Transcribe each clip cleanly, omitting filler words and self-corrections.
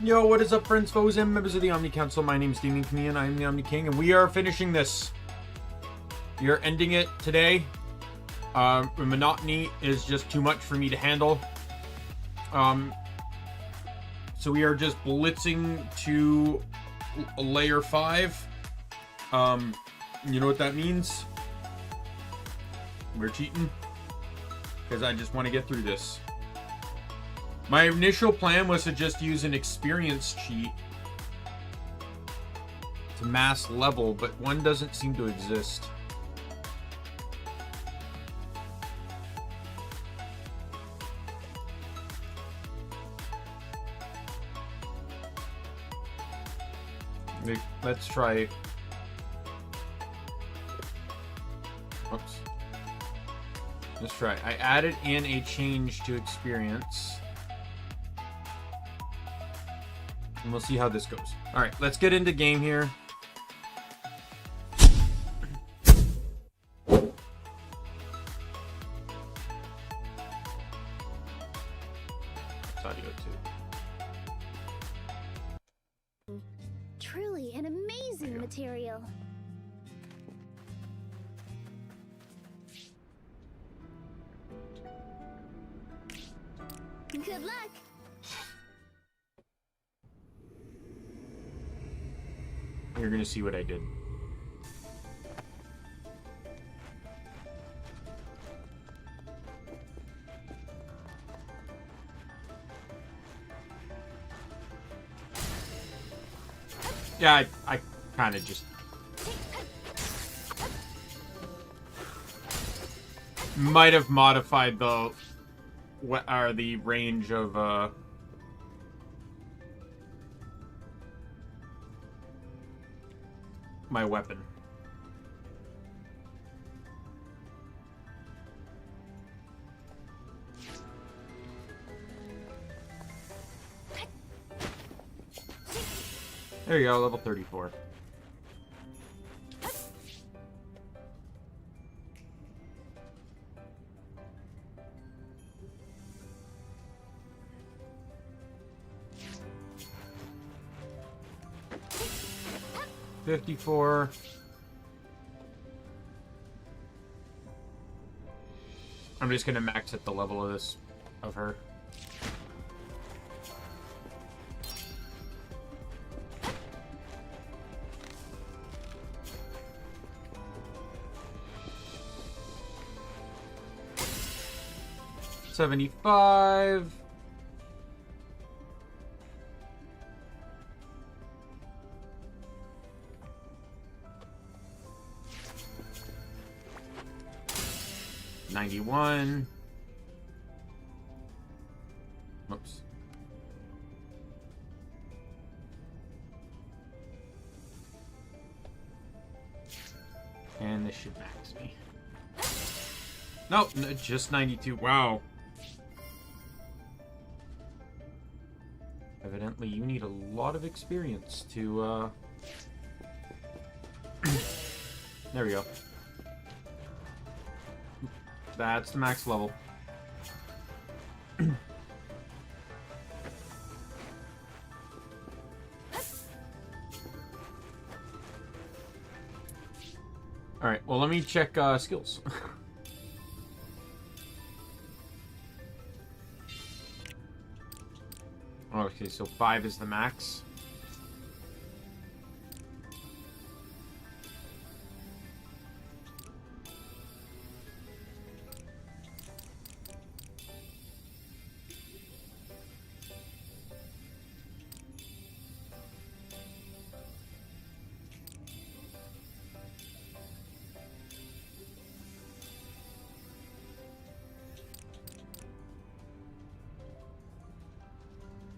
Yo, what is up, friends, foes, and members of the Omni Council? My name is Daimien Kamiya and I'm the Omni King, and we are finishing this. We are ending it today. The monotony is just too much for me to handle. So we are just blitzing to layer 5. You know what that means? We're cheating. Because I just want to get through this. My initial plan was to just use an experience cheat to mass level, but one doesn't seem to exist. Let's try. Oops. Let's try. I added in a change to experience. And we'll see how this goes. Alright, let's get into game here. It's audio too. Truly an amazing material. Good luck. You're gonna see what I did. Yeah, I kind of just might have modified the range of my weapon. There you go, level 34. $54. I'm just gonna max at the level of this, of her. $75. $91. Oops. And this should max me. Nope, just 92. Wow. Evidently, you need a lot of experience to, There we go. That's the max level. Alright, well, let me check skills. Okay, so 5 is the max.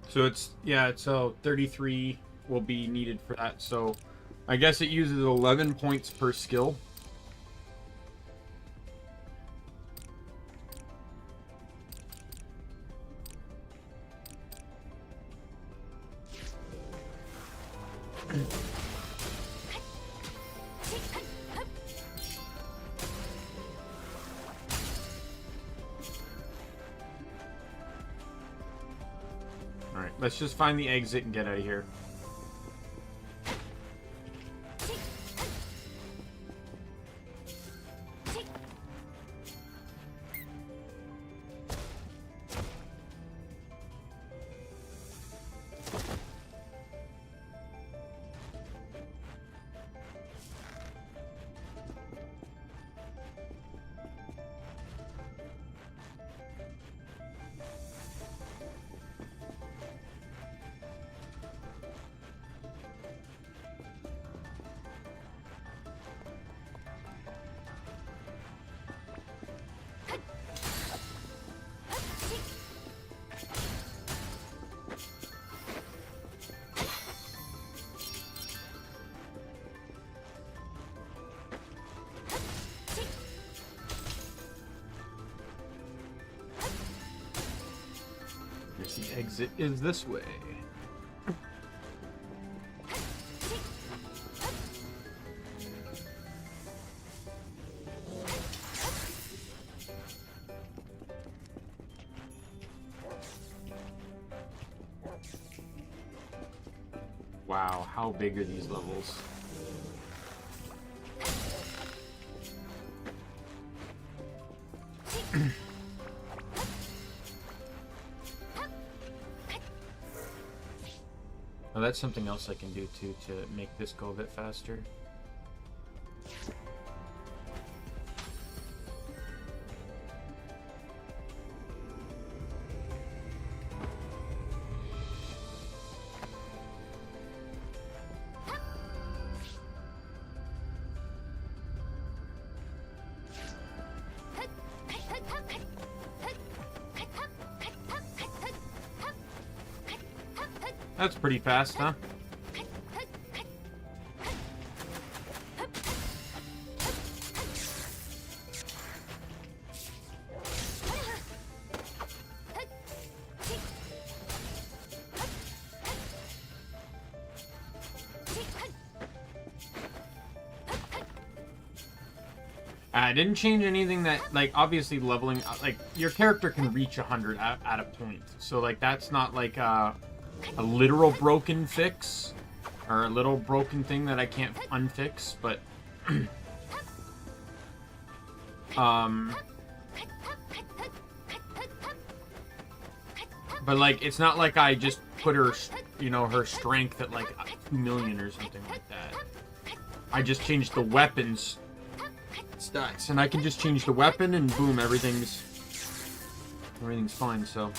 So it's, yeah, so 33 will be needed for that. So I guess it uses 11 points per skill. Let's just find the exit and get out of here. The exit is this way. Wow, how big are these levels? Oh, that's something else I can do too to make this go a bit faster. That's pretty fast, huh? I didn't change anything that, like, obviously leveling, like, your character can reach 100 at a point. So, like, that's not, like, a literal broken fix, or a little broken thing that I can't unfix, but, but, like, it's not like I just put her, you know, her strength at, like, 2 million or something like that. I just changed the weapons stats, and I can just change the weapon, and boom, everything's fine, so.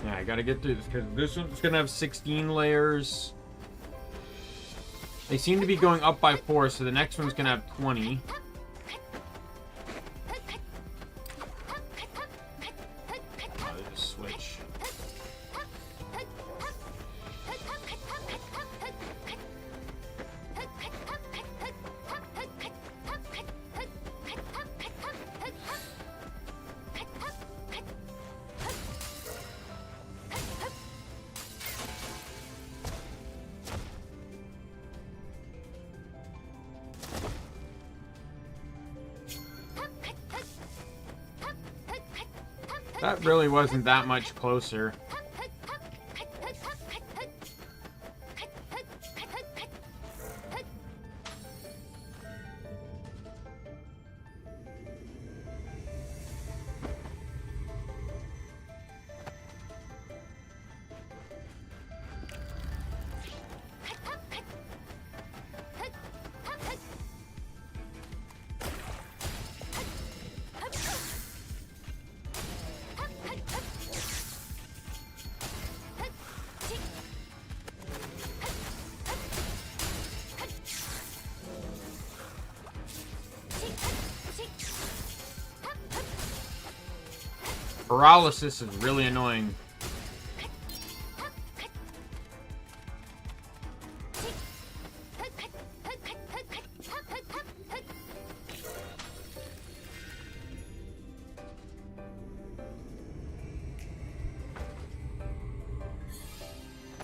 Yeah, I gotta get through this, because this one's gonna have 16 layers. They seem to be going up by 4, so the next one's gonna have 20. Oh, they just switch. That really wasn't that much closer. Paralysis is really annoying.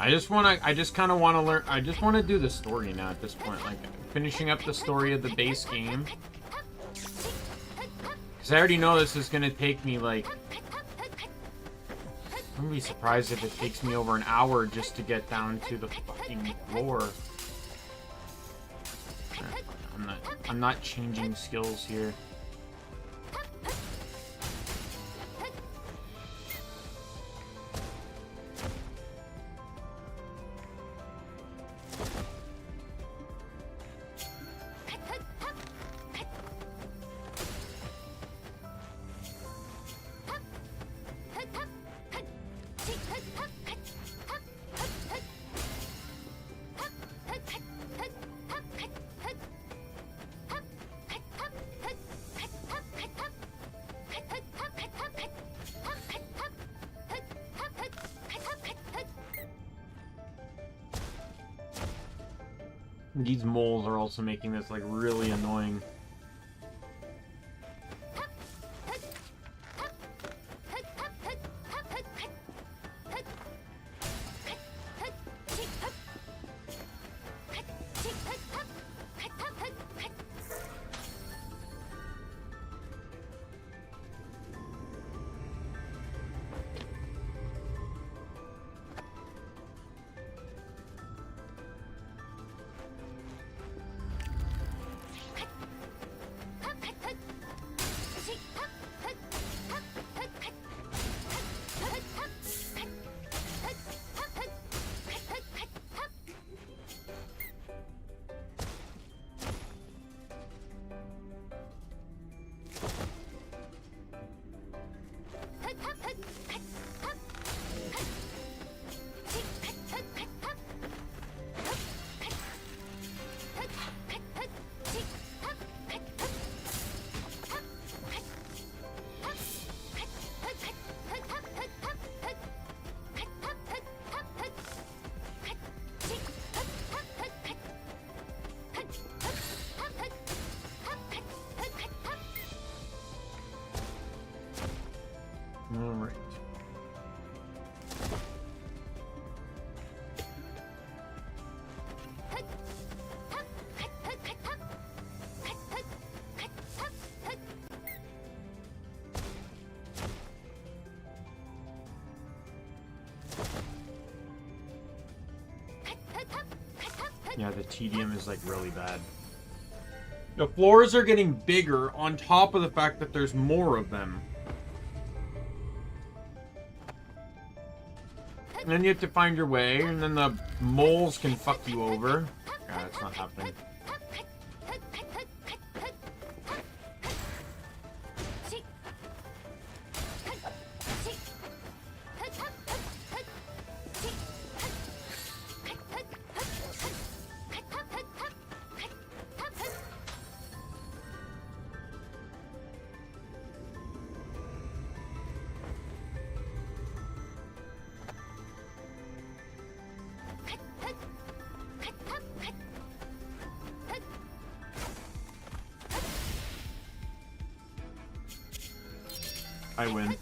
I just kind of want to learn. I just want to do the story now at this point. Like, finishing up the story of the base game. Because I already know this is going to take me, like... I'm going to be surprised if it takes me over an hour just to get down to the fucking floor. I'm not changing skills here. These moles are also making this, like, really annoying. Alright. Yeah, the tedium is like really bad. The floors are getting bigger on top of the fact that there's more of them. And then you have to find your way, and then the moles can fuck you over. Yeah, that's not happening. I win.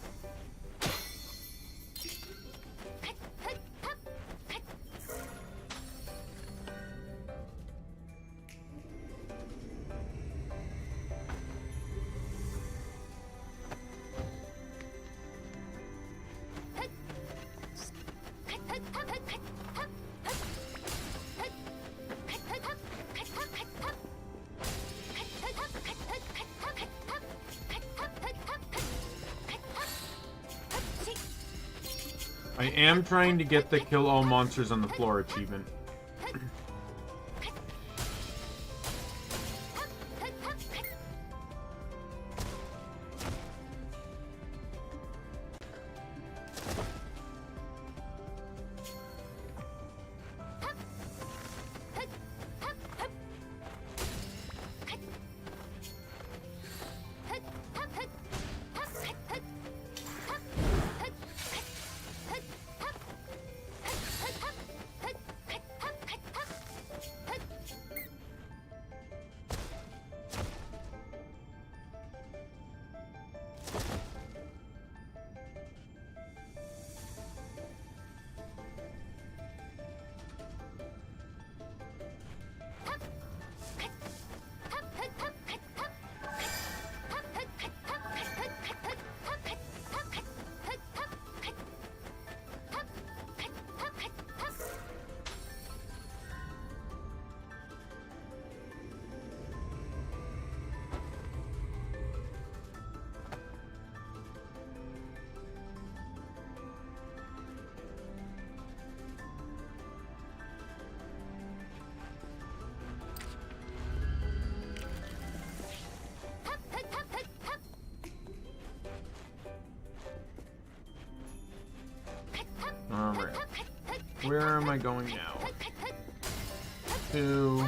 I am trying to get the kill all monsters on the floor achievement. am I going now? 2.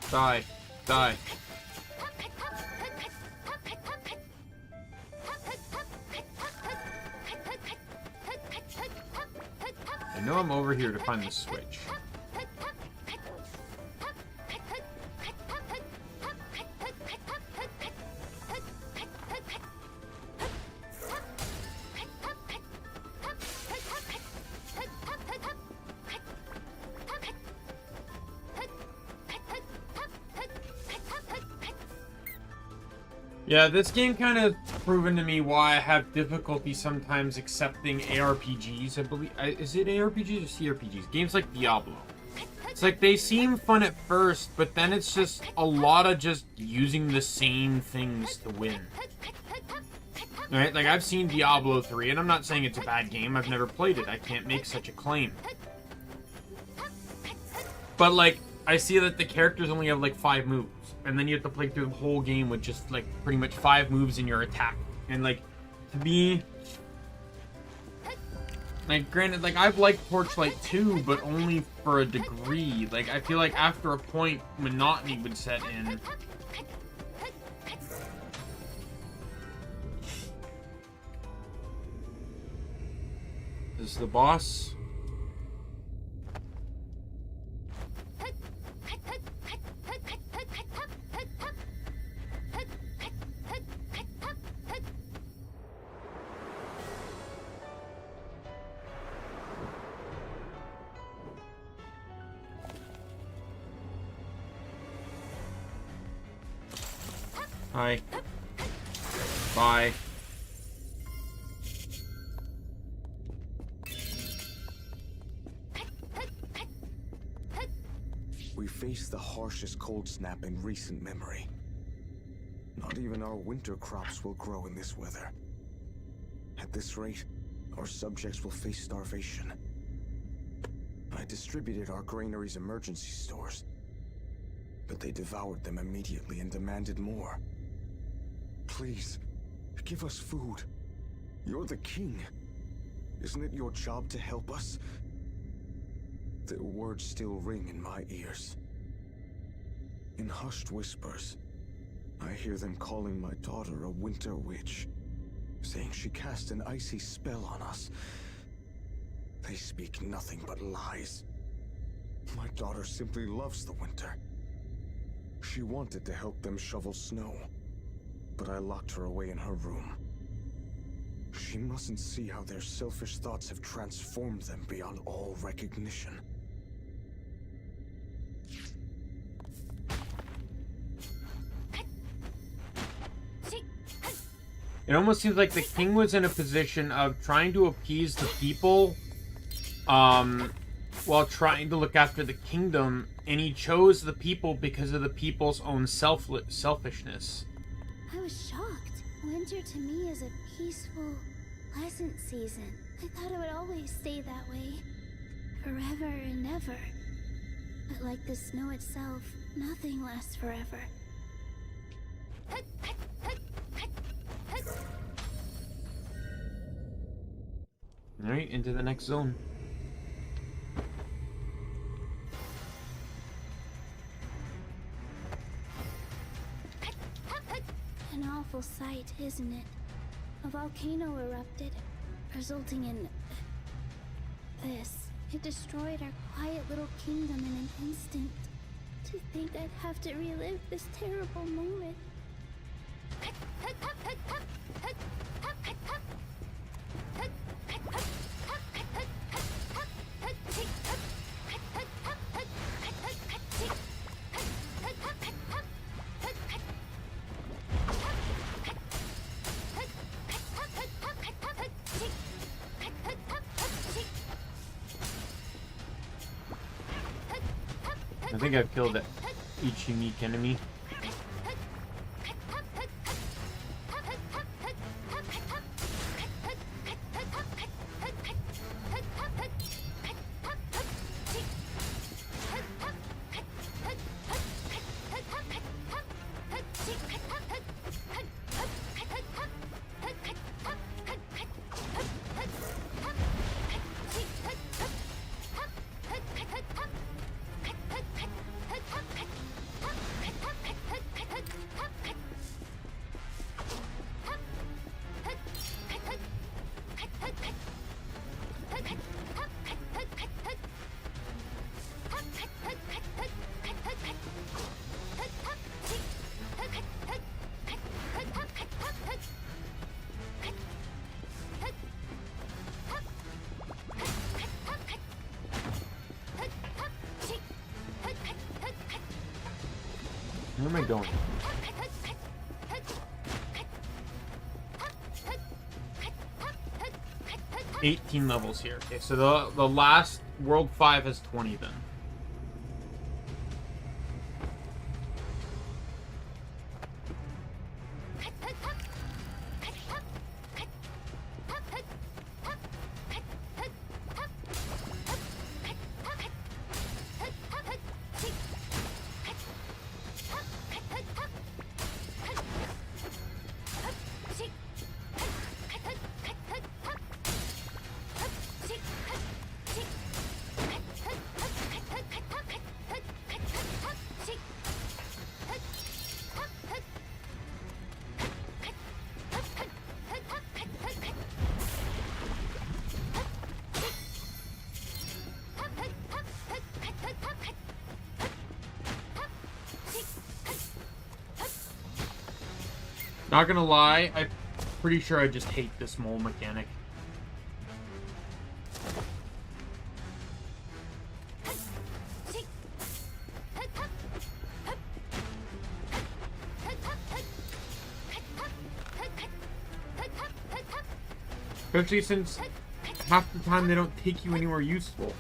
Die. Die. I know I'm over here to find the switch. Yeah, this game kind of proven to me why I have difficulty sometimes accepting ARPGs. I believe, is it ARPGs or CRPGs? Games like Diablo. It's like they seem fun at first, but then it's just a lot of just using the same things to win. Right? Like I've seen Diablo 3, and I'm not saying it's a bad game. I've never played it. I can't make such a claim. But like, I see that the characters only have like 5 moves. And then you have to play through the whole game with just like pretty much 5 moves in your attack. And like, to be like, granted, like I've liked Torchlight 2, but only for a degree. Like I feel like after a point, monotony would set in. This is the boss. Hi. Bye. We face the harshest cold snap in recent memory. Not even our winter crops will grow in this weather. At this rate, our subjects will face starvation. I distributed our granary's emergency stores, but they devoured them immediately and demanded more. Please, give us food. You're the king. Isn't it your job to help us? Their words still ring in my ears. In hushed whispers, I hear them calling my daughter a winter witch, saying she cast an icy spell on us. They speak nothing but lies. My daughter simply loves the winter. She wanted to help them shovel snow, but I locked her away in her room. She mustn't see how their selfish thoughts have transformed them beyond all recognition. It almost seems like the king was in a position of trying to appease the people, while trying to look after the kingdom, and he chose the people because of the people's own selfishness. I was shocked. Winter to me is a peaceful, pleasant season. I thought it would always stay that way, forever and ever. But like the snow itself, nothing lasts forever. Alright, into the next zone. An awful sight, isn't it? A volcano erupted, resulting in this. It destroyed our quiet little kingdom in an instant. To think I'd have to relive this terrible moment. I think I've killed each unique enemy. Where am I going? $18 levels here. Okay, so the last World 5 has 20 then. Not gonna lie, I'm pretty sure I just hate this mole mechanic. Especially since half the time they don't take you anywhere useful.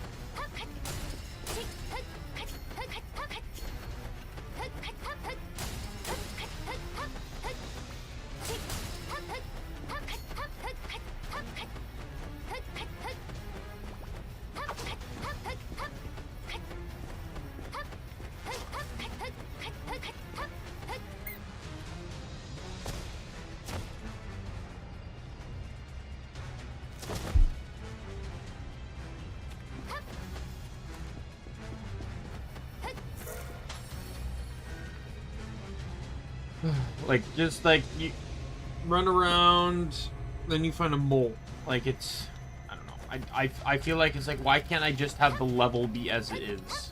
Like, just like you run around, then you find a mole. Like, it's, I don't know. I feel like it's like, why can't I just have the level be as it is?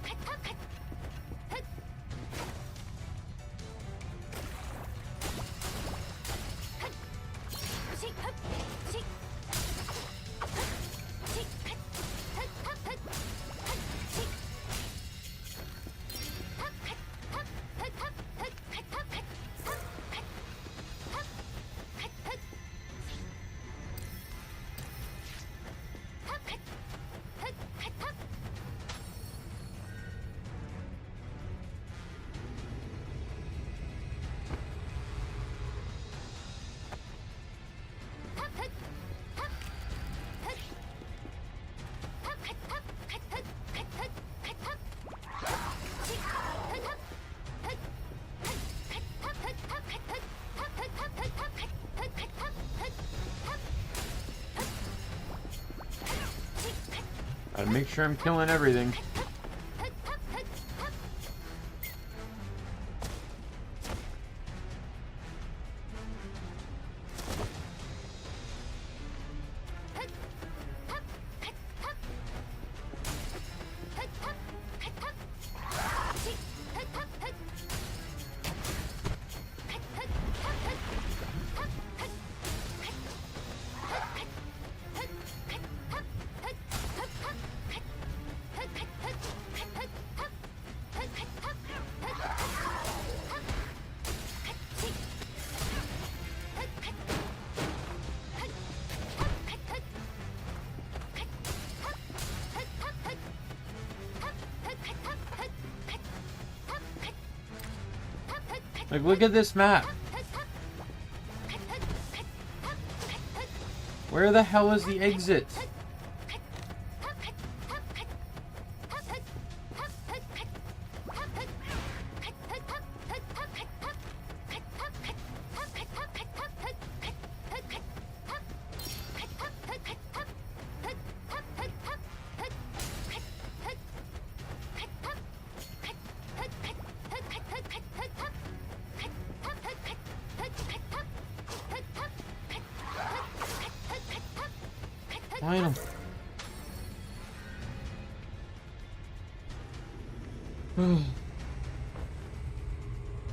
Gotta make sure I'm killing everything. Like, look at this map. Where the hell is the exit? Find him.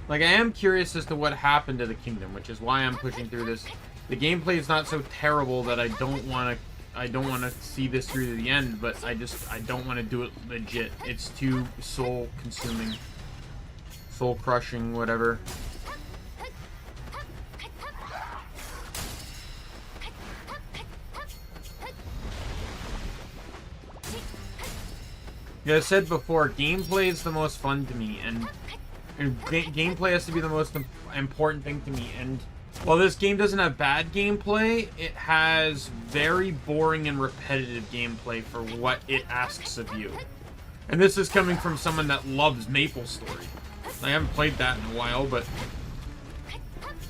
Like, I am curious as to what happened to the kingdom, which is why I'm pushing through this. The gameplay is not so terrible that I don't want to see this through to the end, but I don't want to do it legit. It's too soul consuming, soul crushing, whatever. Yeah, I said before, gameplay is the most fun to me, and gameplay has to be the most important thing to me. And while this game doesn't have bad gameplay, it has very boring and repetitive gameplay for what it asks of you. And this is coming from someone that loves MapleStory. I haven't played that in a while, but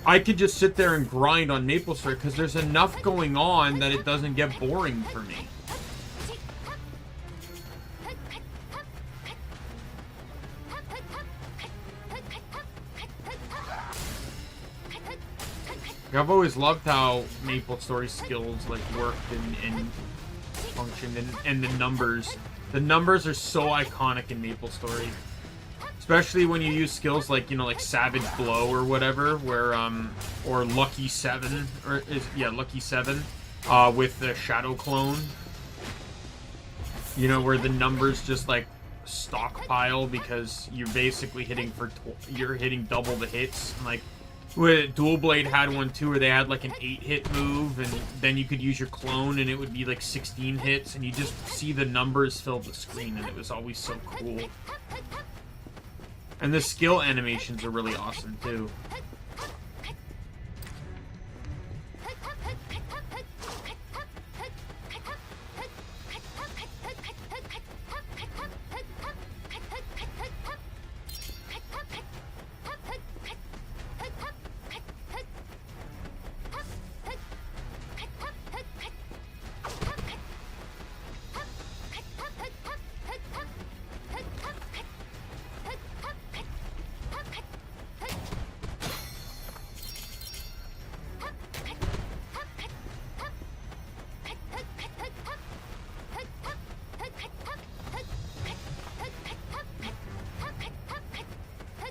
I could just sit there and grind on MapleStory because there's enough going on that it doesn't get boring for me. I've always loved how MapleStory skills like worked and functioned, and the numbers. The numbers are so iconic in MapleStory, especially when you use skills like, you know, like Savage Blow or whatever, where or Lucky 7 Lucky 7 with the Shadow Clone. You know, where the numbers just like stockpile because you're basically hitting you're hitting double the hits. And, like, Dual Blade had one too, where they had like an 8-hit move, and then you could use your clone and it would be like 16 hits, and you just see the numbers fill the screen, and it was always so cool. And the skill animations are really awesome too.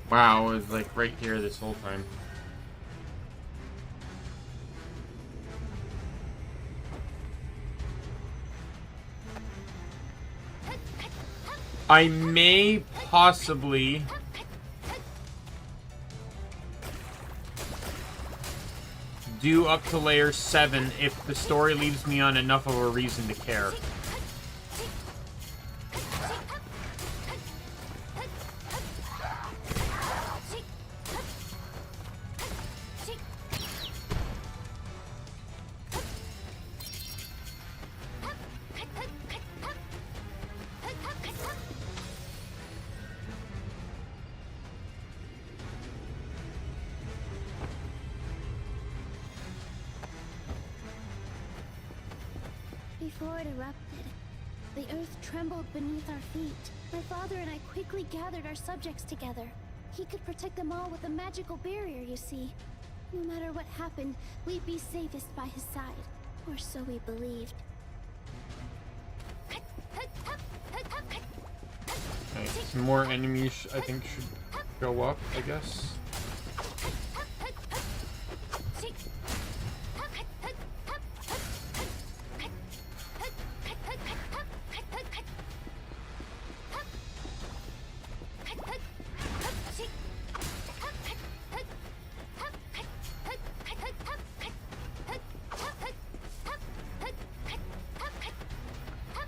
Wow, it was like right here this whole time. I may possibly do up to layer 7 if the story leaves me on enough of a reason to care. Before it erupted, the earth trembled beneath our feet. My father and I quickly gathered our subjects together. He could protect them all with a magical barrier, you see. No matter what happened, we'd be safest by his side. Or so we believed. Okay, some more enemies I think should go up, I guess.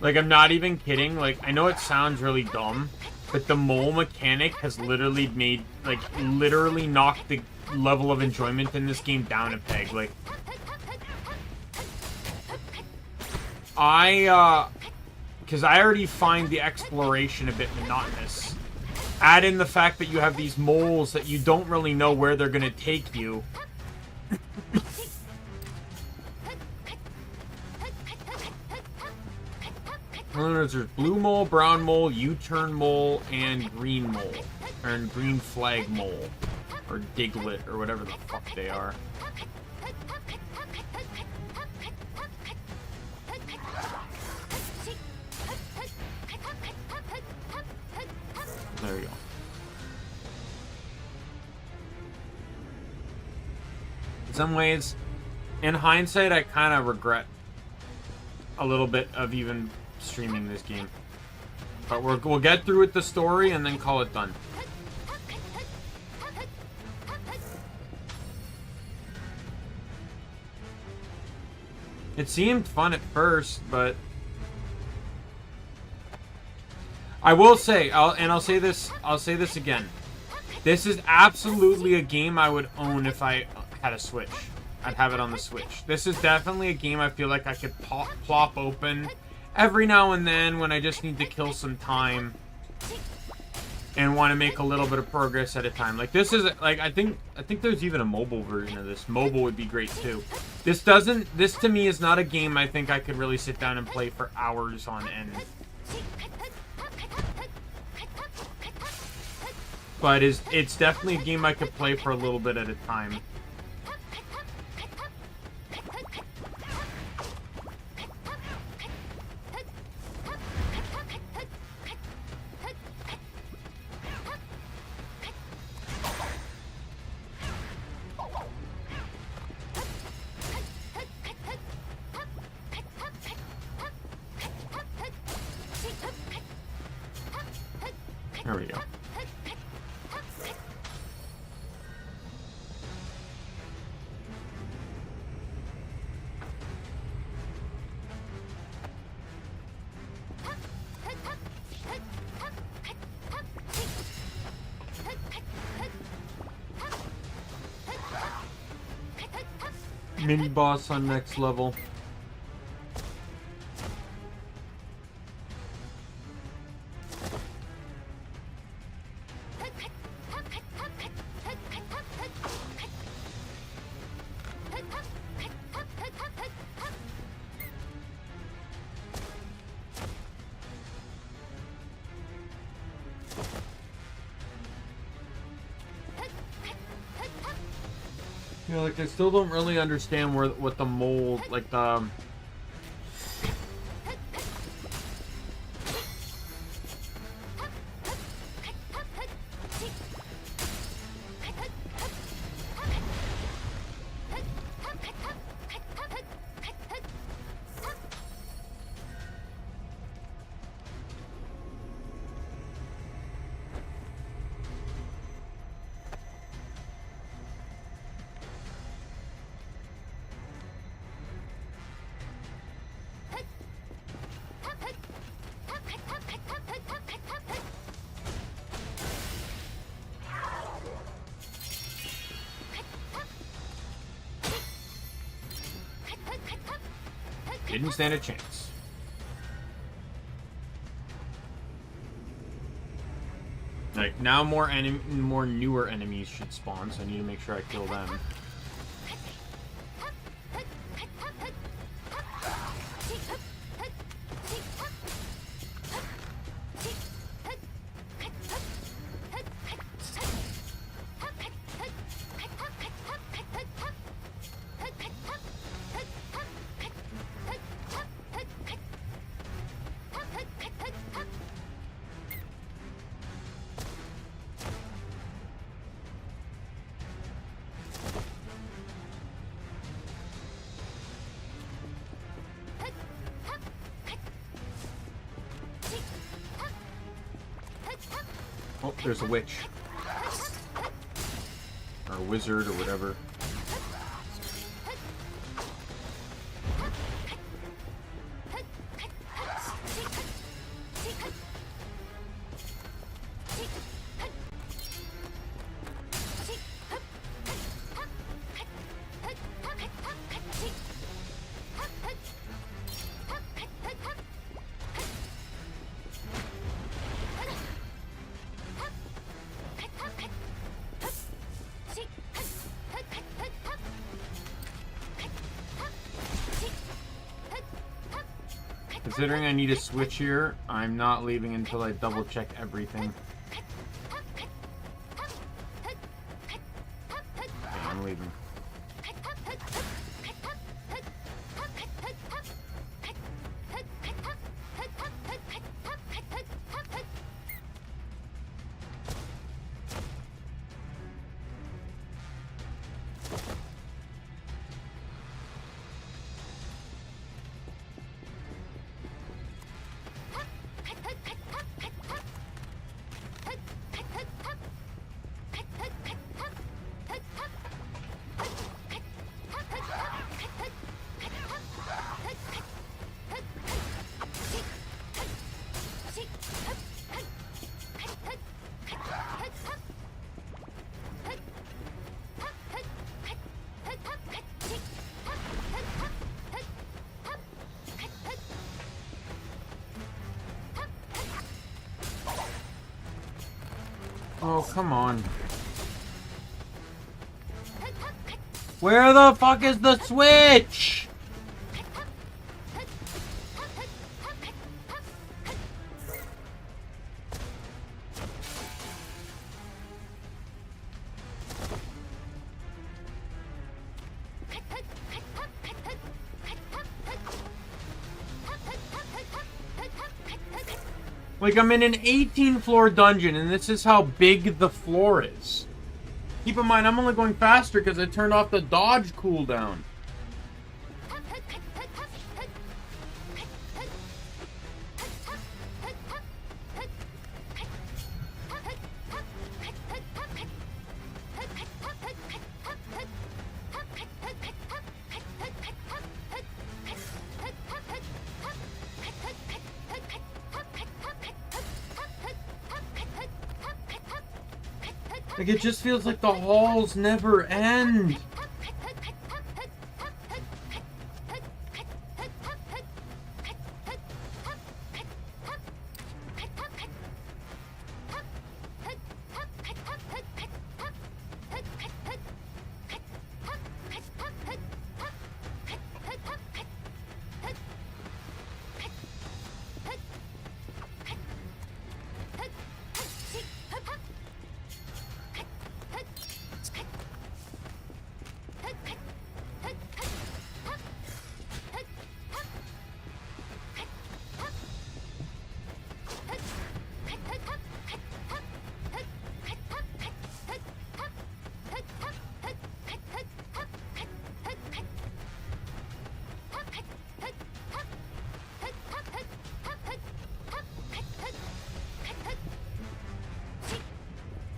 Like, I'm not even kidding. Like, I know it sounds really dumb, but the mole mechanic has literally made, like, literally knocked the level of enjoyment in this game down a peg. Like, because I already find the exploration a bit monotonous. Add in the fact that you have these moles that you don't really know where they're gonna take you. There's blue mole, brown mole, U-turn mole, and green mole. Or green flag mole. Or Diglett, or whatever the fuck they are. There we go. In some ways, in hindsight, I kind of regret a little bit of even streaming this game. But we'll get through with the story and then call it done. It seemed fun at first, but I will say, I'll say this again. This is absolutely a game I would own if I had a Switch. I'd have it on the Switch. This is definitely a game I feel like I could plop open every now and then when I just need to kill some time and want to make a little bit of progress at a time. Like, this is, like, I think there's even a mobile version of this. Mobile would be great too. This to me is not a game I think I could really sit down and play for hours on end. But it's definitely a game I could play for a little bit at a time. There we go. Mini boss on next level. Yeah, like, I still don't really understand what the mole, like, the... Didn't stand a chance. Like, now more newer enemies should spawn, so I need to make sure I kill them. Oh, there's a witch. Or a wizard, or whatever. Considering I need a switch here, I'm not leaving until I double check everything. Okay, I'm leaving. Oh, come on. Where the fuck is the switch? Like, I'm in an 18-floor dungeon, and this is how big the floor is. Keep in mind, I'm only going faster because I turned off the dodge cooldown. Like, it just feels like the halls never end.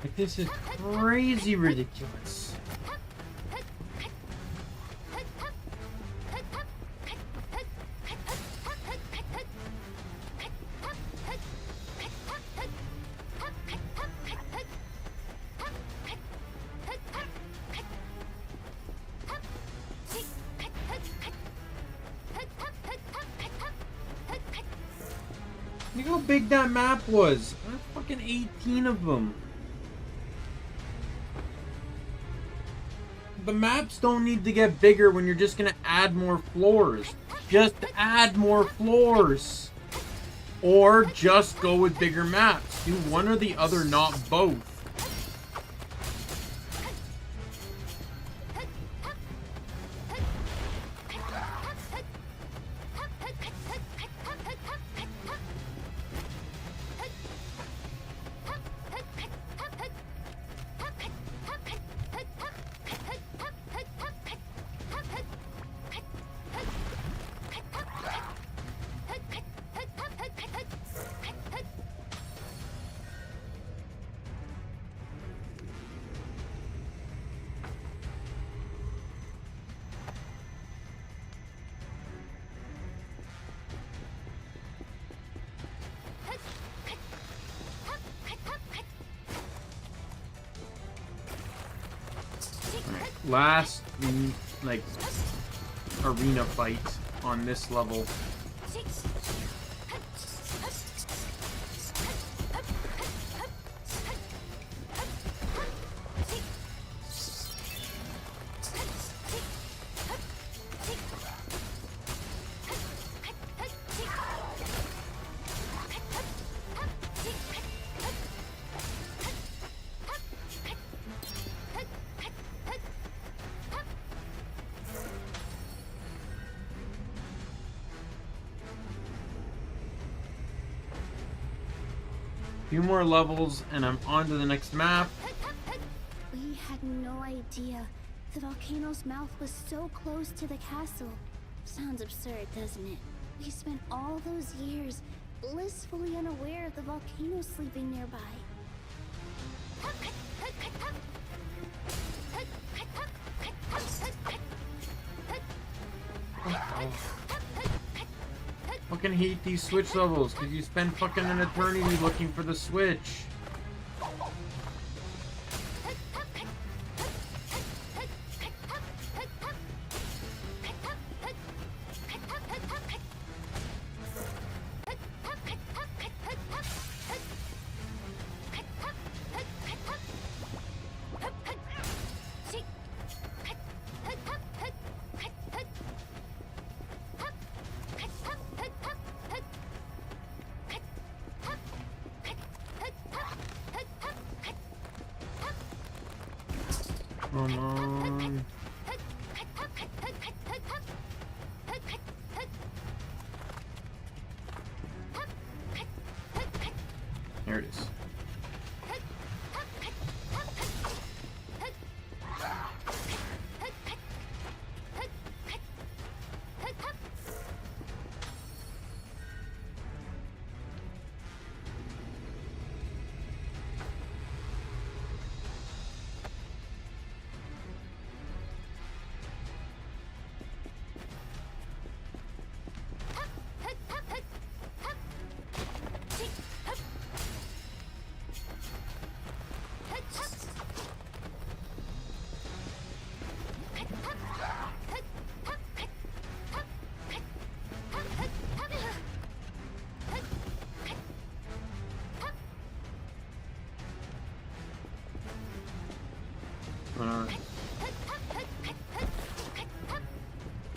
Like, this is crazy ridiculous. Look how big that map was. There's fucking 18 of them. The maps don't need to get bigger when you're just gonna add more floors. Just add more floors. Or just go with bigger maps. Do one or the other, not both. Last, like, arena fight on this level. few more levels and I'm on to the next map. We had no idea the volcano's mouth was so close to the castle. Sounds absurd, doesn't it? We spent all those years blissfully unaware of the volcano sleeping nearby. Fucking hate these Switch levels because you spend fucking an eternity looking for the Switch. Come on. There it is.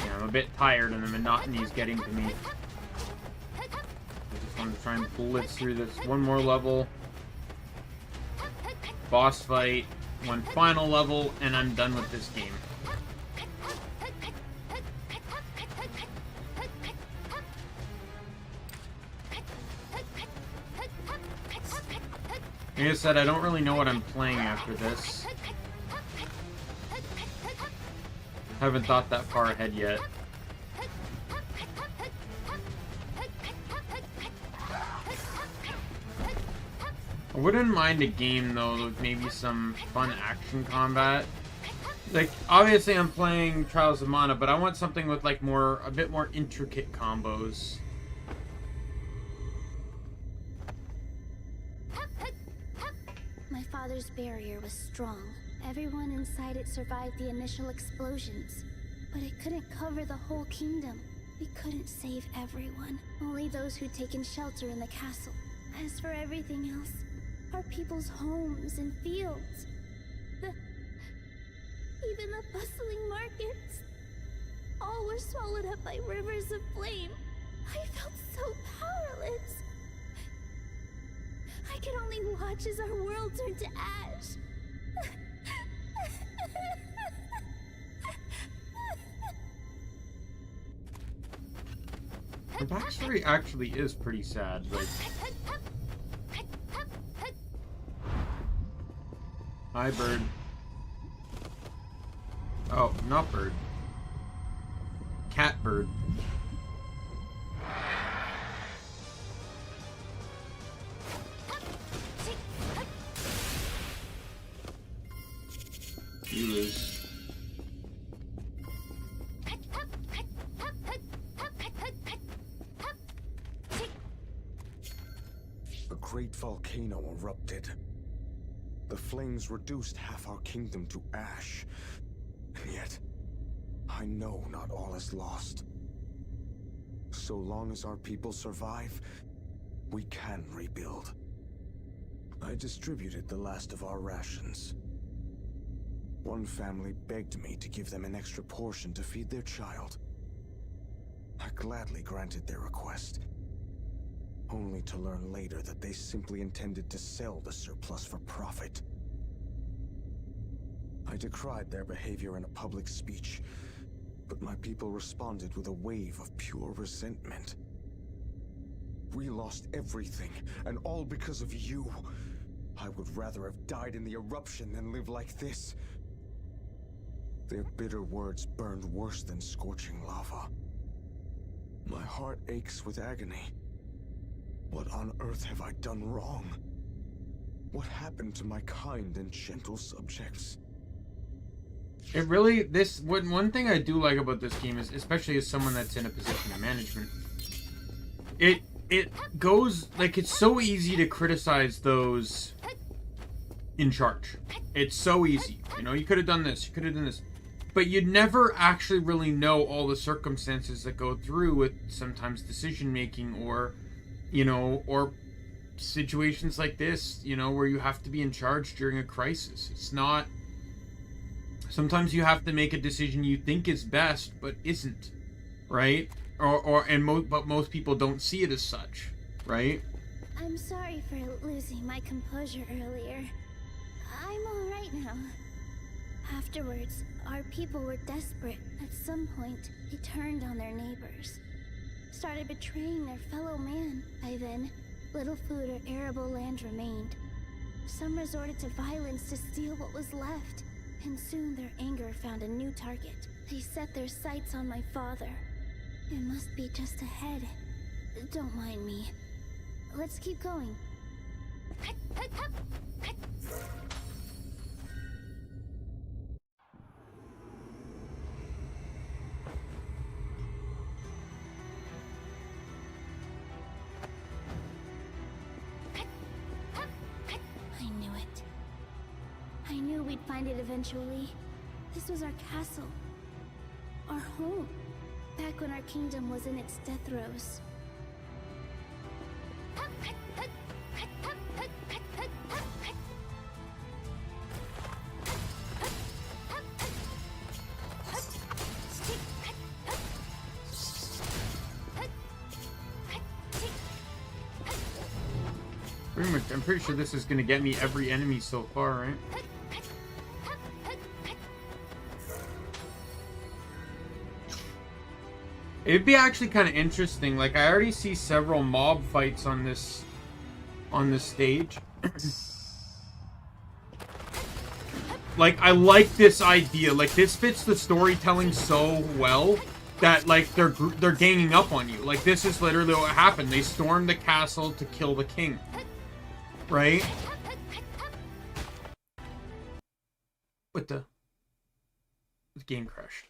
Yeah, I'm a bit tired and the monotony is getting to me. I just want to try and blitz through this. One more level. Boss fight. One final level, and I'm done with this game. Like I said, I don't really know what I'm playing after this. Haven't thought that far ahead yet. I wouldn't mind a game though with maybe some fun action combat. Like, obviously I'm playing Trials of Mana, but I want something with like a bit more intricate combos. My father's barrier was strong. Everyone inside it survived the initial explosions, but it couldn't cover the whole kingdom. We couldn't save everyone, only those who'd taken shelter in the castle. As for everything else, our people's homes and fields, even the bustling markets, all were swallowed up by rivers of flame. I felt so powerless. I could only watch as our world turned to ash. The backstory actually is pretty sad. Like, hi, bird. Oh, not bird. Cat bird. You lose. A great volcano erupted. The flames reduced half our kingdom to ash. And yet, I know not all is lost. So long as our people survive, we can rebuild. I distributed the last of our rations. One family begged me to give them an extra portion to feed their child. I gladly granted their request, only to learn later that they simply intended to sell the surplus for profit. I decried their behavior in a public speech, but my people responded with a wave of pure resentment. We lost everything, and all because of you. I would rather have died in the eruption than live like this. Their bitter words burned worse than scorching lava. My heart aches with agony. What on earth have I done wrong? What happened to my kind and gentle subjects? It really, one thing I do like about this game is, especially as someone that's in a position of management, it goes, like, it's so easy to criticize those in charge. It's so easy. You know, you could have done this, you could have done this. But you'd never actually really know all the circumstances that go through with sometimes decision making, or, you know, or situations like this, you know, where you have to be in charge during a crisis. It's not, sometimes you have to make a decision you think is best but isn't, right? But most people don't see it as such, right? I'm sorry for losing my composure earlier. I'm all right now. Afterwards, our people were desperate. At some point, they turned on their neighbors, started betraying their fellow man. By then, little food or arable land remained. Some resorted to violence to steal what was left, and soon their anger found a new target. They set their sights on my father. It must be just ahead. Don't mind me. Let's keep going. I knew it. I knew we'd find it eventually. This was our castle. Our home. Back when our kingdom was in its death throes. Pretty much, I'm pretty sure this is gonna get me every enemy so far, right? It'd be actually kind of interesting. Like, I already see several mob fights on this stage. Like, I like this idea. Like, this fits the storytelling so well that, like, they're ganging up on you. Like, this is literally what happened. They stormed the castle to kill the king, right? But the game crashed.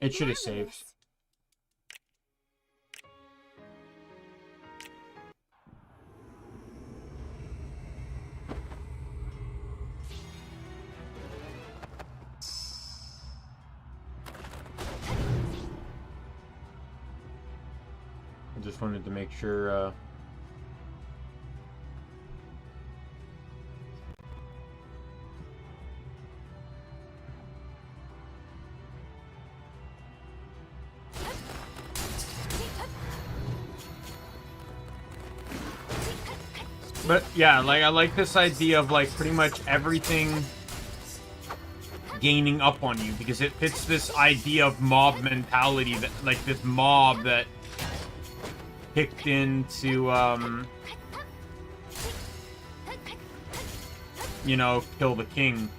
It should have saved. I just wanted to make sure, But yeah, like, I like this idea of, like, pretty much everything gaining up on you, because it fits this idea of mob mentality, that, like, this mob that picked into, you know, kill the king.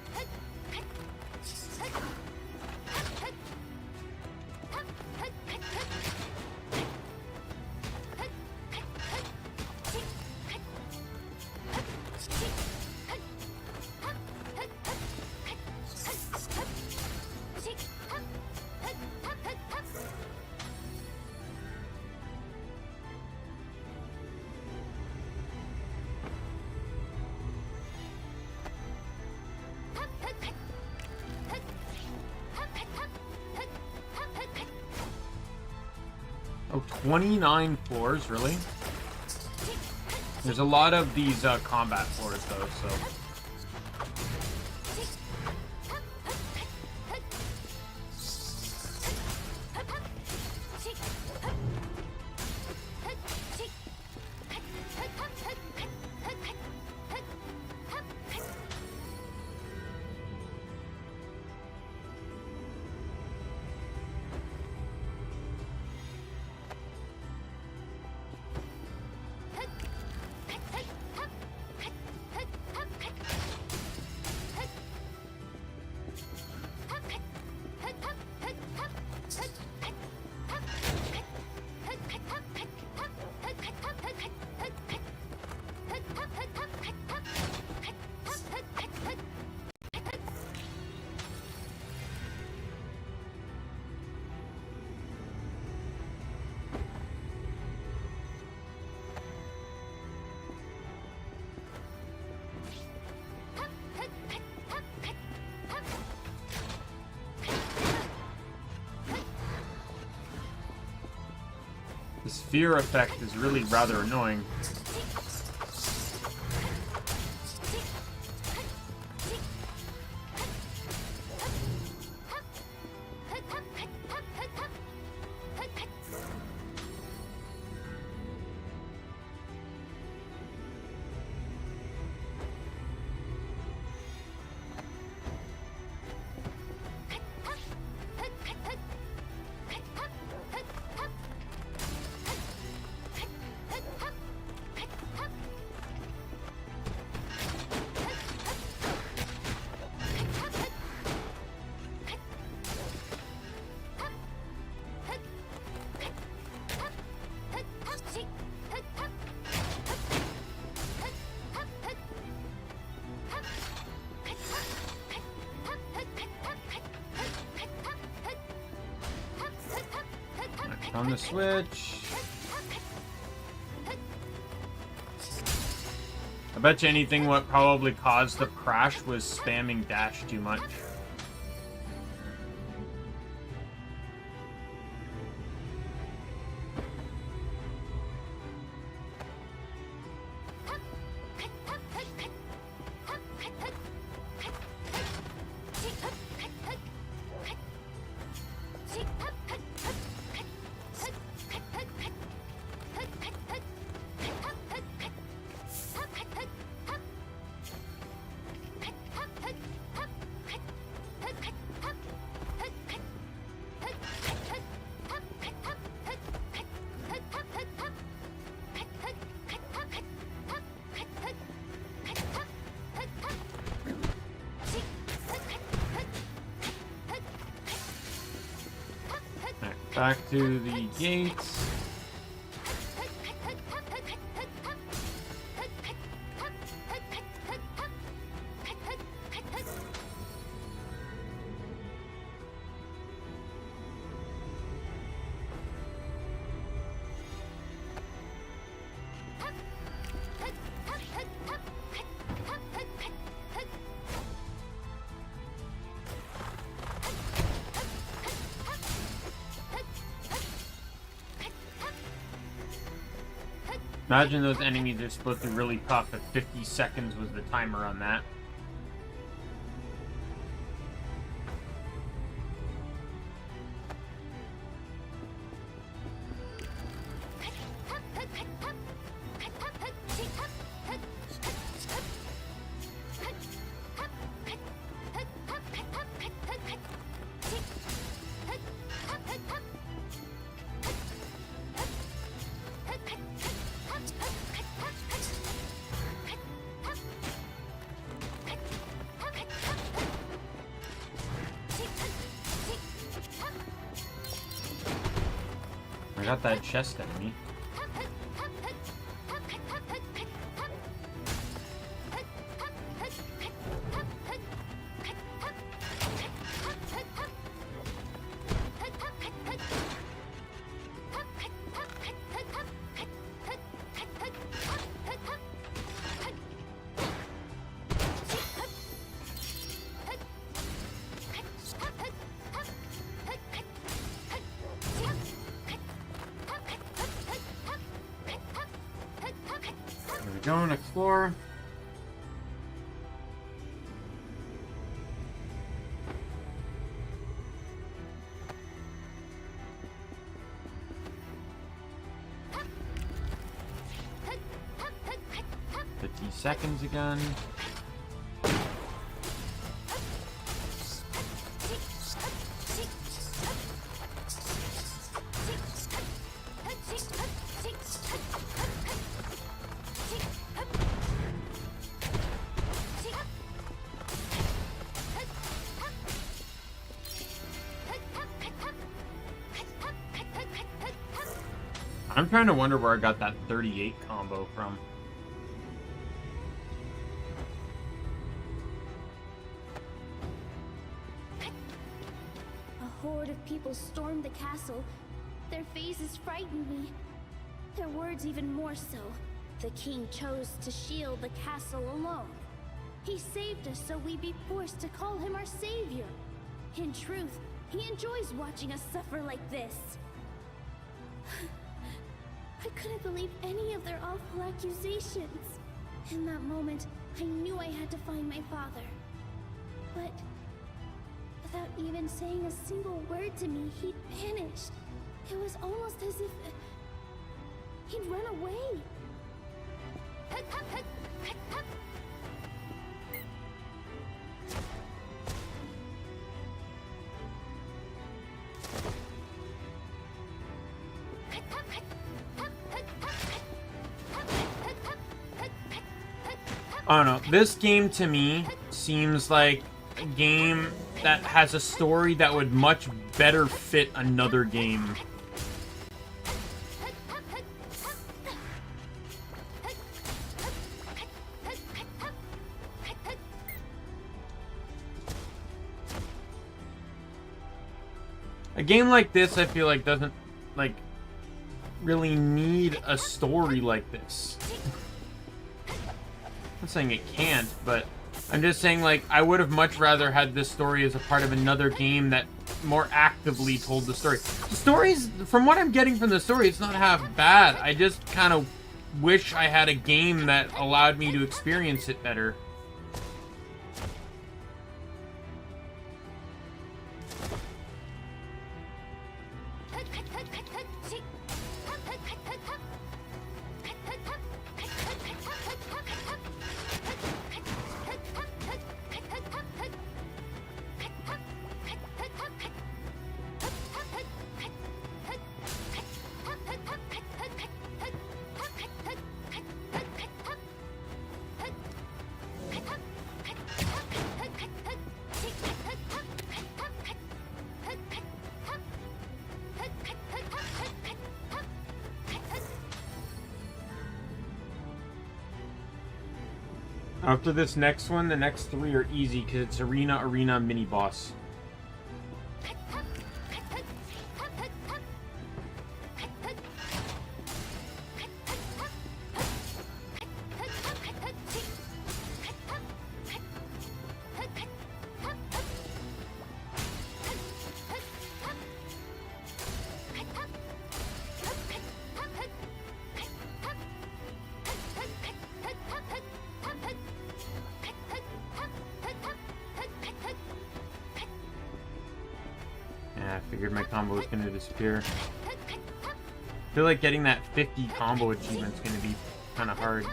Oh, 29 floors, really? There's a lot of these combat floors, though, so... The sphere effect is really rather annoying. On the switch. I bet you anything what probably caused the crash was spamming dash too much. Back to the gates. Imagine those enemies are supposed to really tough if 50 seconds was the timer on that. I got that chest enemy. Go and explore. Seconds again. I'm trying to wonder where I got that 38 combo from. A horde of people stormed the castle. Their faces frightened me. Their words even more so. The king chose to shield the castle alone. He saved us so we'd be forced to call him our savior. In truth, he enjoys watching us suffer like this. I couldn't believe any of their awful accusations. In that moment, I knew I had to find my father. But without even saying a single word to me, he'd vanished. It was almost as if he'd run away. I don't know. This game to me seems like a game that has a story that would much better fit another game. A game like this, I feel like, doesn't, like, really need a story like this. I'm not saying it can't, but I'm just saying, like, I would have much rather had this story as a part of another game that more actively told the story. The stories, from what I'm getting from the story, it's not half bad. I just kind of wish I had a game that allowed me to experience it better. After this next one, the next three are easy because it's arena, mini boss. I figured my combo was going to disappear. I feel like getting that 50 combo achievement is going to be kind of hard.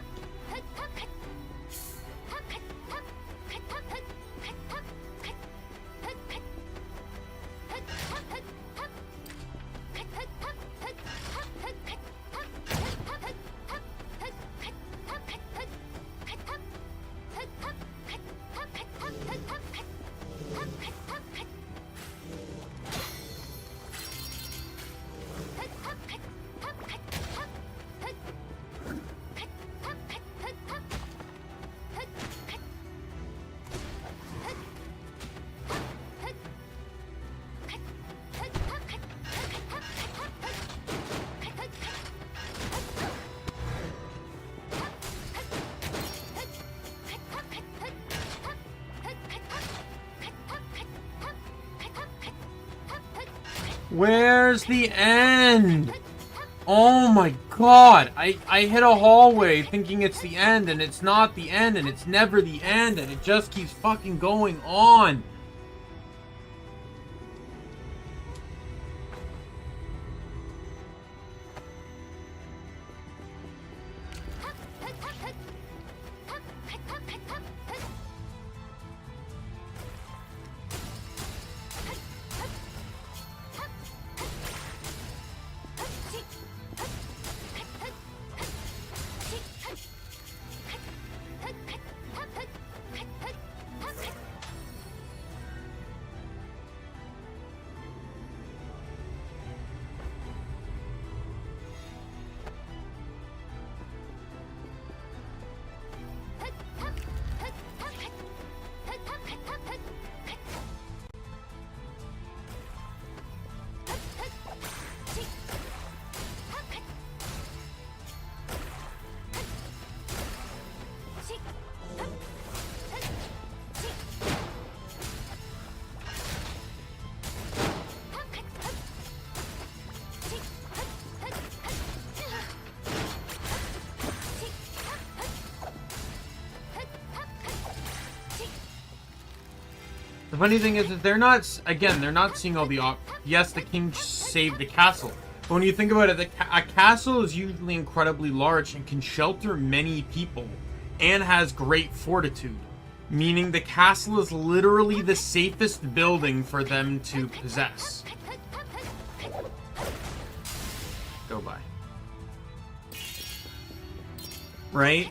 Where's the end? Oh my god. I hit a hallway thinking it's the end, and it's not the end, and it's never the end, and it just keeps fucking going on. funny thing is that they're not, again, they're not seeing all the yes, the king saved the castle. But when you think about it, a castle is usually incredibly large and can shelter many people and has great fortitude. Meaning the castle is literally the safest building for them to possess. Go by. Right?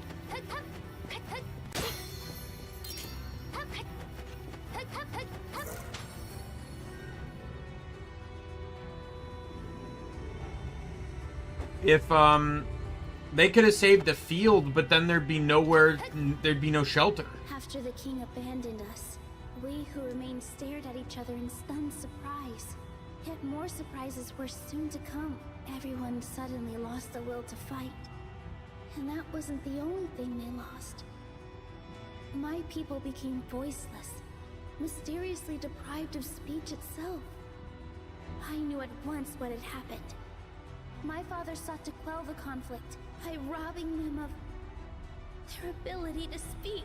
If, they could have saved the field, but then there'd be no shelter. After the king abandoned us, we who remained stared at each other in stunned surprise. Yet more surprises were soon to come. Everyone suddenly lost the will to fight. And that wasn't the only thing they lost. My people became voiceless, mysteriously deprived of speech itself. I knew at once what had happened. My father sought to quell the conflict by robbing them of their ability to speak.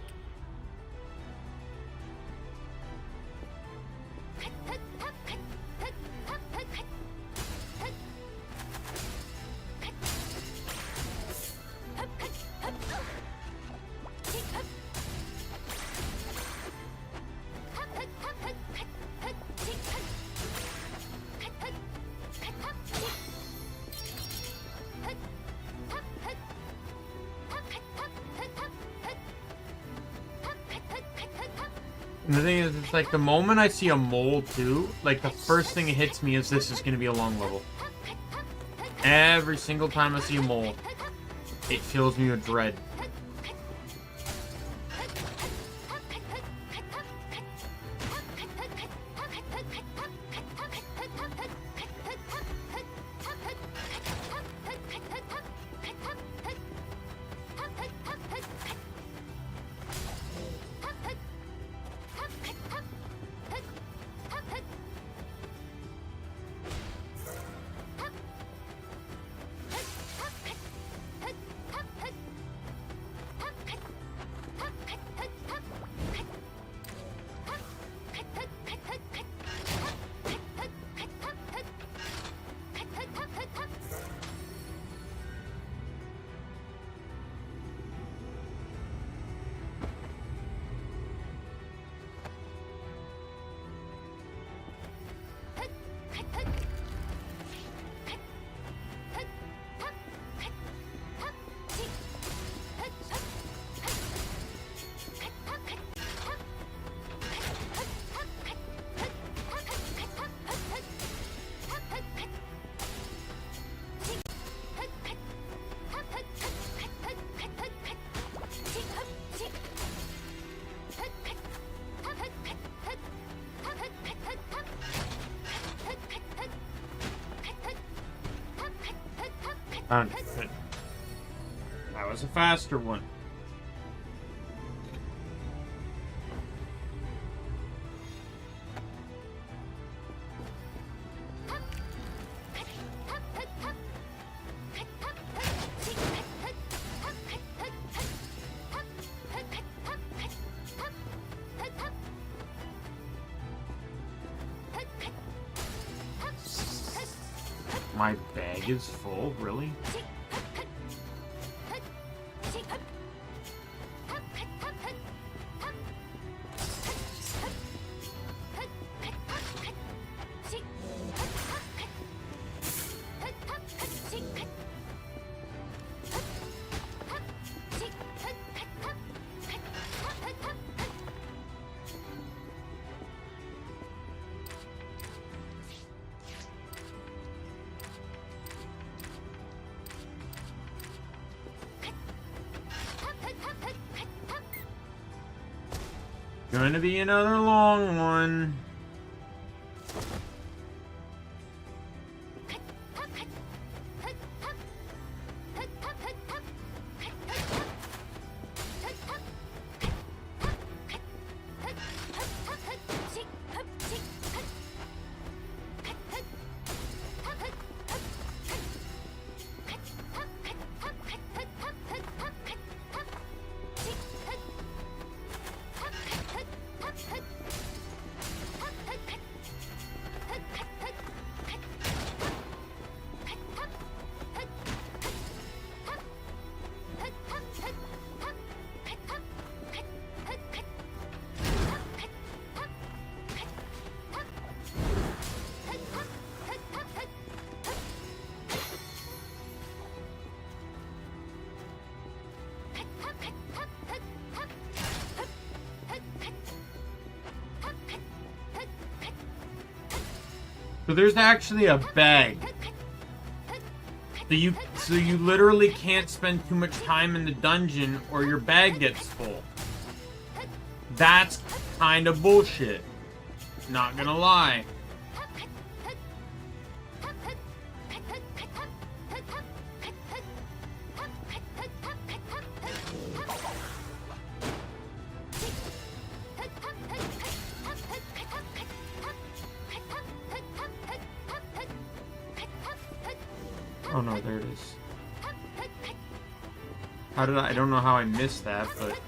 And the thing is, it's like the moment I see a mole too, like the first thing that hits me is this is going to be a long level. Every single time I see a mole, it fills me with dread. Good. That was a faster one. My bag is full, really? Going to be another long one. So there's actually a bag. So you literally can't spend too much time in the dungeon or your bag gets full. That's kind of bullshit. Not gonna lie. Oh no, there it is. How did I don't know how I missed that, but...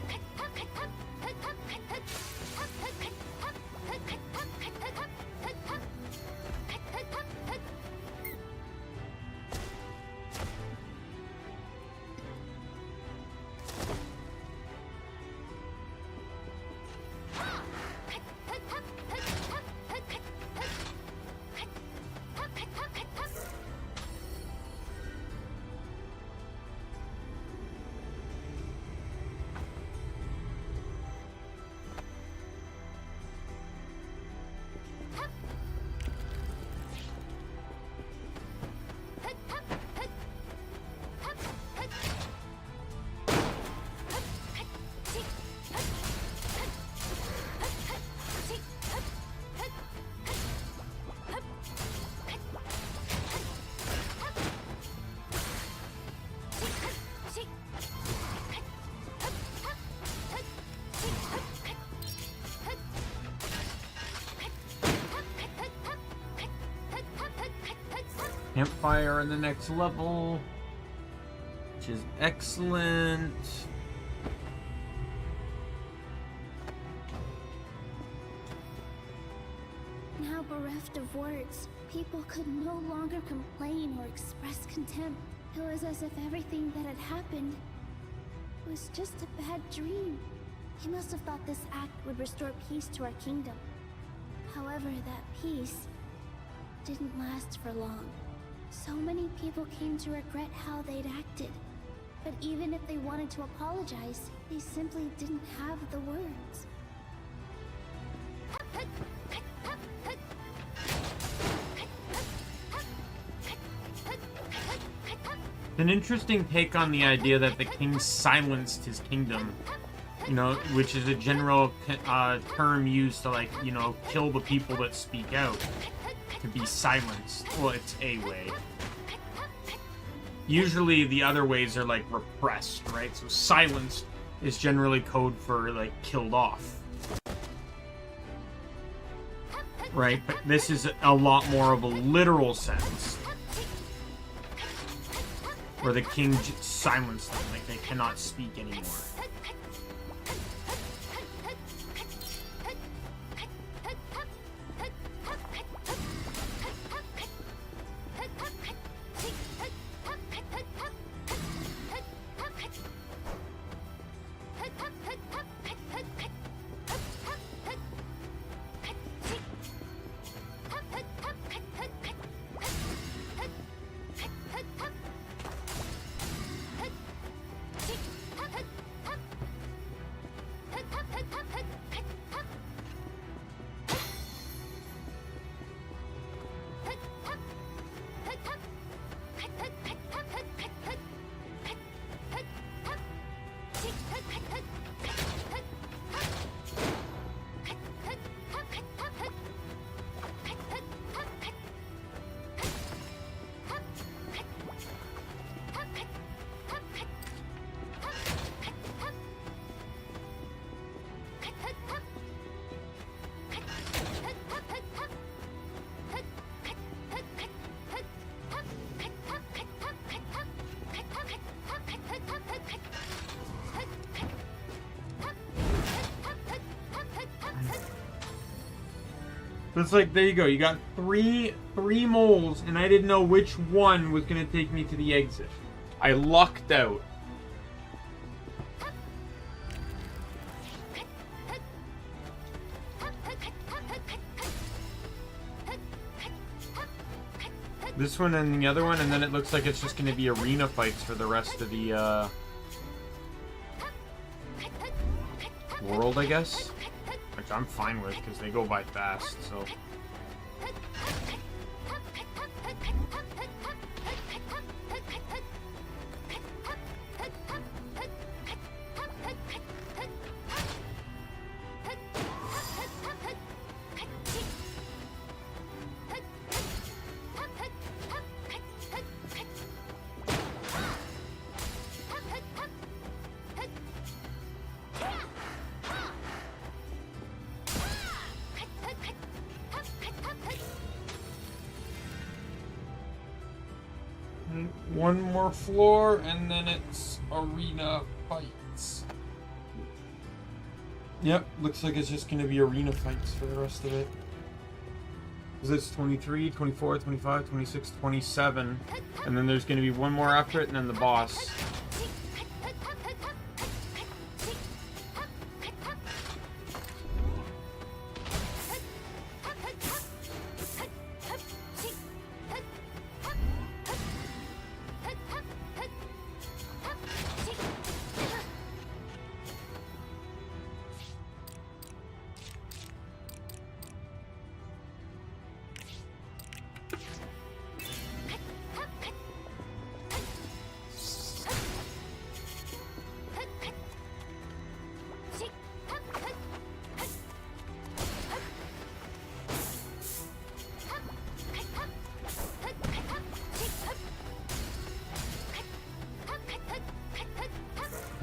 Campfire in the next level, which is excellent. Now bereft of words, people could no longer complain or express contempt. It was as if everything that had happened was just a bad dream. He must have thought this act would restore peace to our kingdom. However, that peace didn't last for long. So many people came to regret how they'd acted. But even if they wanted to apologize, they simply didn't have the words. An interesting take on the idea that the king silenced his kingdom, you know, which is a general term used to, like, you know, kill the people that speak out. To be silenced. Well, it's a way. Usually the other ways are like repressed, right? So silenced is generally code for like killed off. Right? But this is a lot more of a literal sense. Where the king just silenced them, like they cannot speak anymore. It's like, there you go. You got three moles, and I didn't know which one was going to take me to the exit. I lucked out. This one and the other one, and then it looks like it's just going to be arena fights for the rest of the world, I guess. Which I'm fine with, because they go by fast, so... One more floor, and then it's arena fights. Yep, looks like it's just going to be arena fights for the rest of it. Is this 23, 24, 25, 26, 27, and then there's going to be one more after it, and then the boss.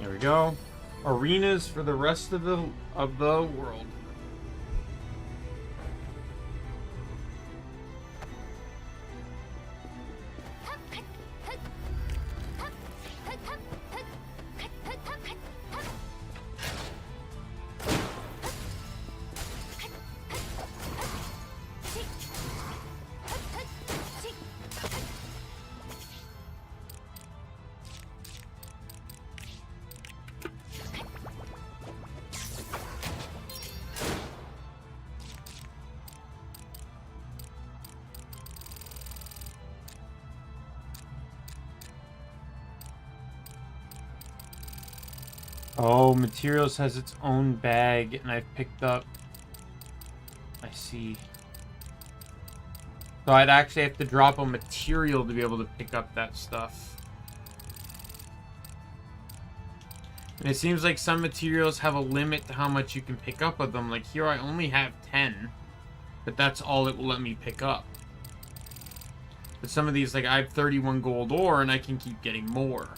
There we go. Arenas for the rest of the world. Oh, materials has its own bag, and I've picked up... I see. So I'd actually have to drop a material to be able to pick up that stuff. And it seems like some materials have a limit to how much you can pick up of them. Like here I only have 10, but that's all it will let me pick up. But some of these, like I have 31 gold ore, and I can keep getting more.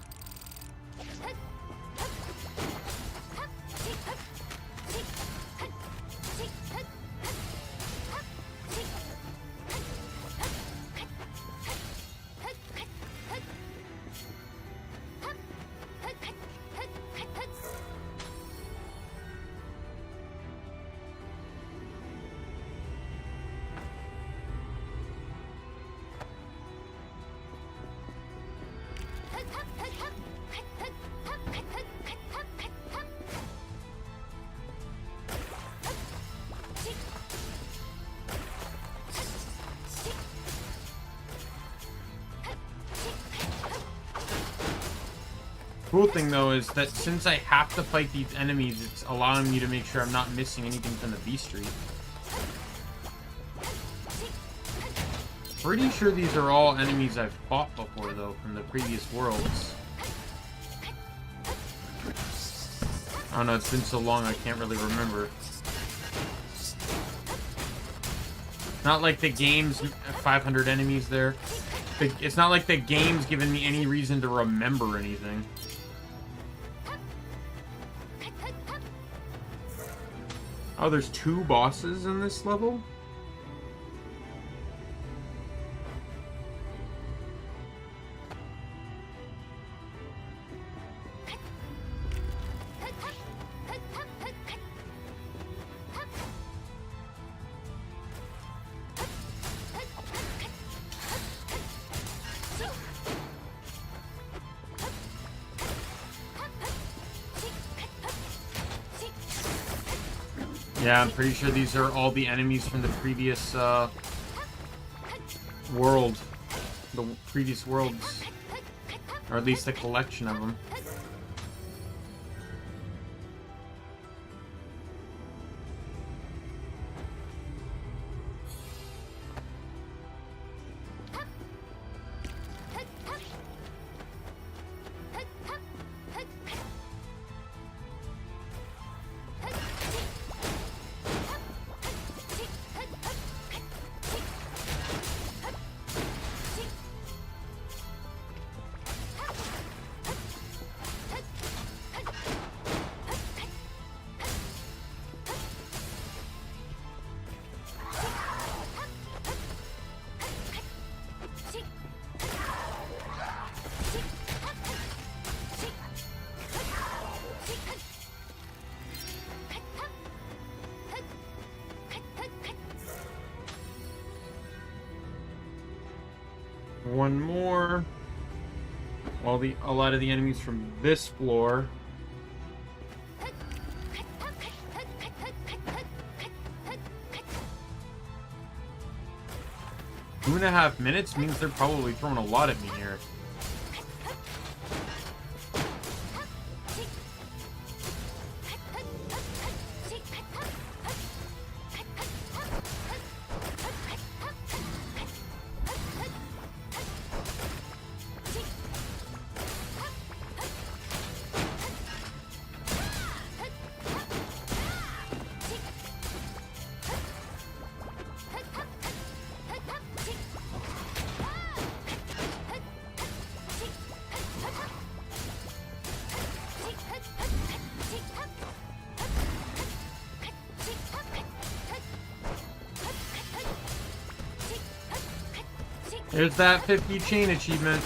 Cool thing though is that since I have to fight these enemies, it's allowing me to make sure I'm not missing anything from the B Street. Pretty sure these are all enemies I've fought before though, from the previous worlds. I don't know, it's been so long I can't really remember. Not like the game's 500 enemies there. It's not like the game's given me any reason to remember anything. Oh, there's 2 bosses in this level? Yeah, I'm pretty sure these are all the enemies from the previous world. The previous worlds. Or at least a collection of them. One more. A lot of the enemies from this floor. 2.5 minutes means they're probably throwing a lot at me here. There's that 50 chain achievement.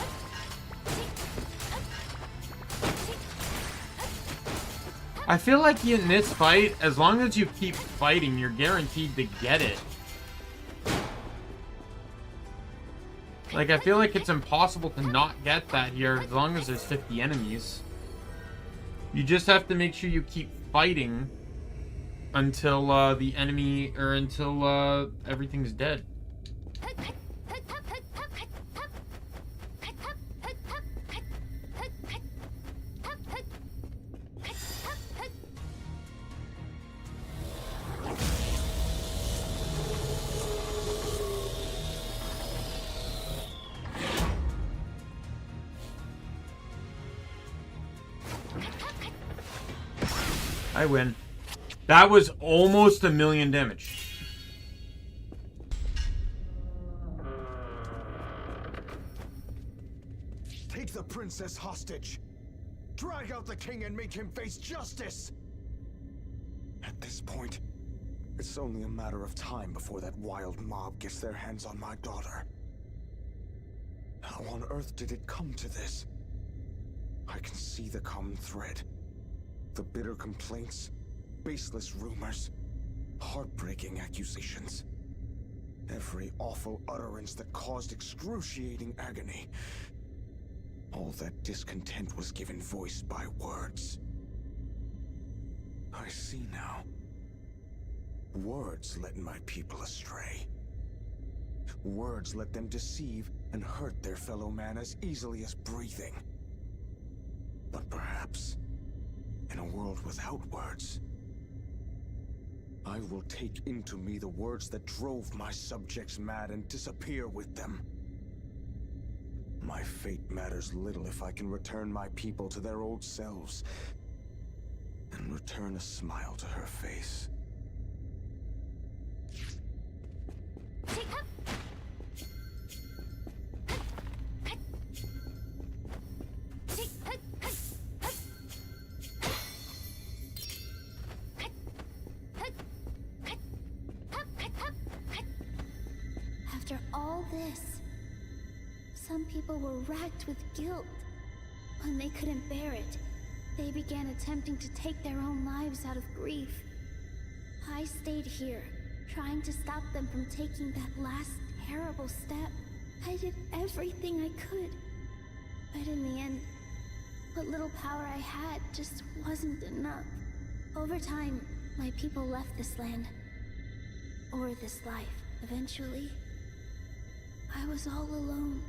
I feel like in this fight, as long as you keep fighting, you're guaranteed to get it. Like, I feel like it's impossible to not get that here as long as there's 50 enemies. You just have to make sure you keep fighting until the enemy, or until everything's dead. I win. That was almost 1,000,000 damage. Take the princess hostage. Drag out the king and make him face justice. At this point, it's only a matter of time before that wild mob gets their hands on my daughter. How on earth did it come to this? I can see the common thread. The bitter complaints, baseless rumors, heartbreaking accusations. Every awful utterance that caused excruciating agony. All that discontent was given voice by words. I see now. Words led my people astray. Words let them deceive and hurt their fellow man as easily as breathing. But perhaps, in a world without words, I will take into me the words that drove my subjects mad and disappear with them. My fate matters little if I can return my people to their old selves and return a smile to her face. After all this, some people were racked with guilt. When they couldn't bear it, they began attempting to take their own lives out of grief. I stayed here, trying to stop them from taking that last terrible step. I did everything I could. But in the end, what little power I had just wasn't enough. Over time, my people left this land. Or this life, eventually. I was all alone.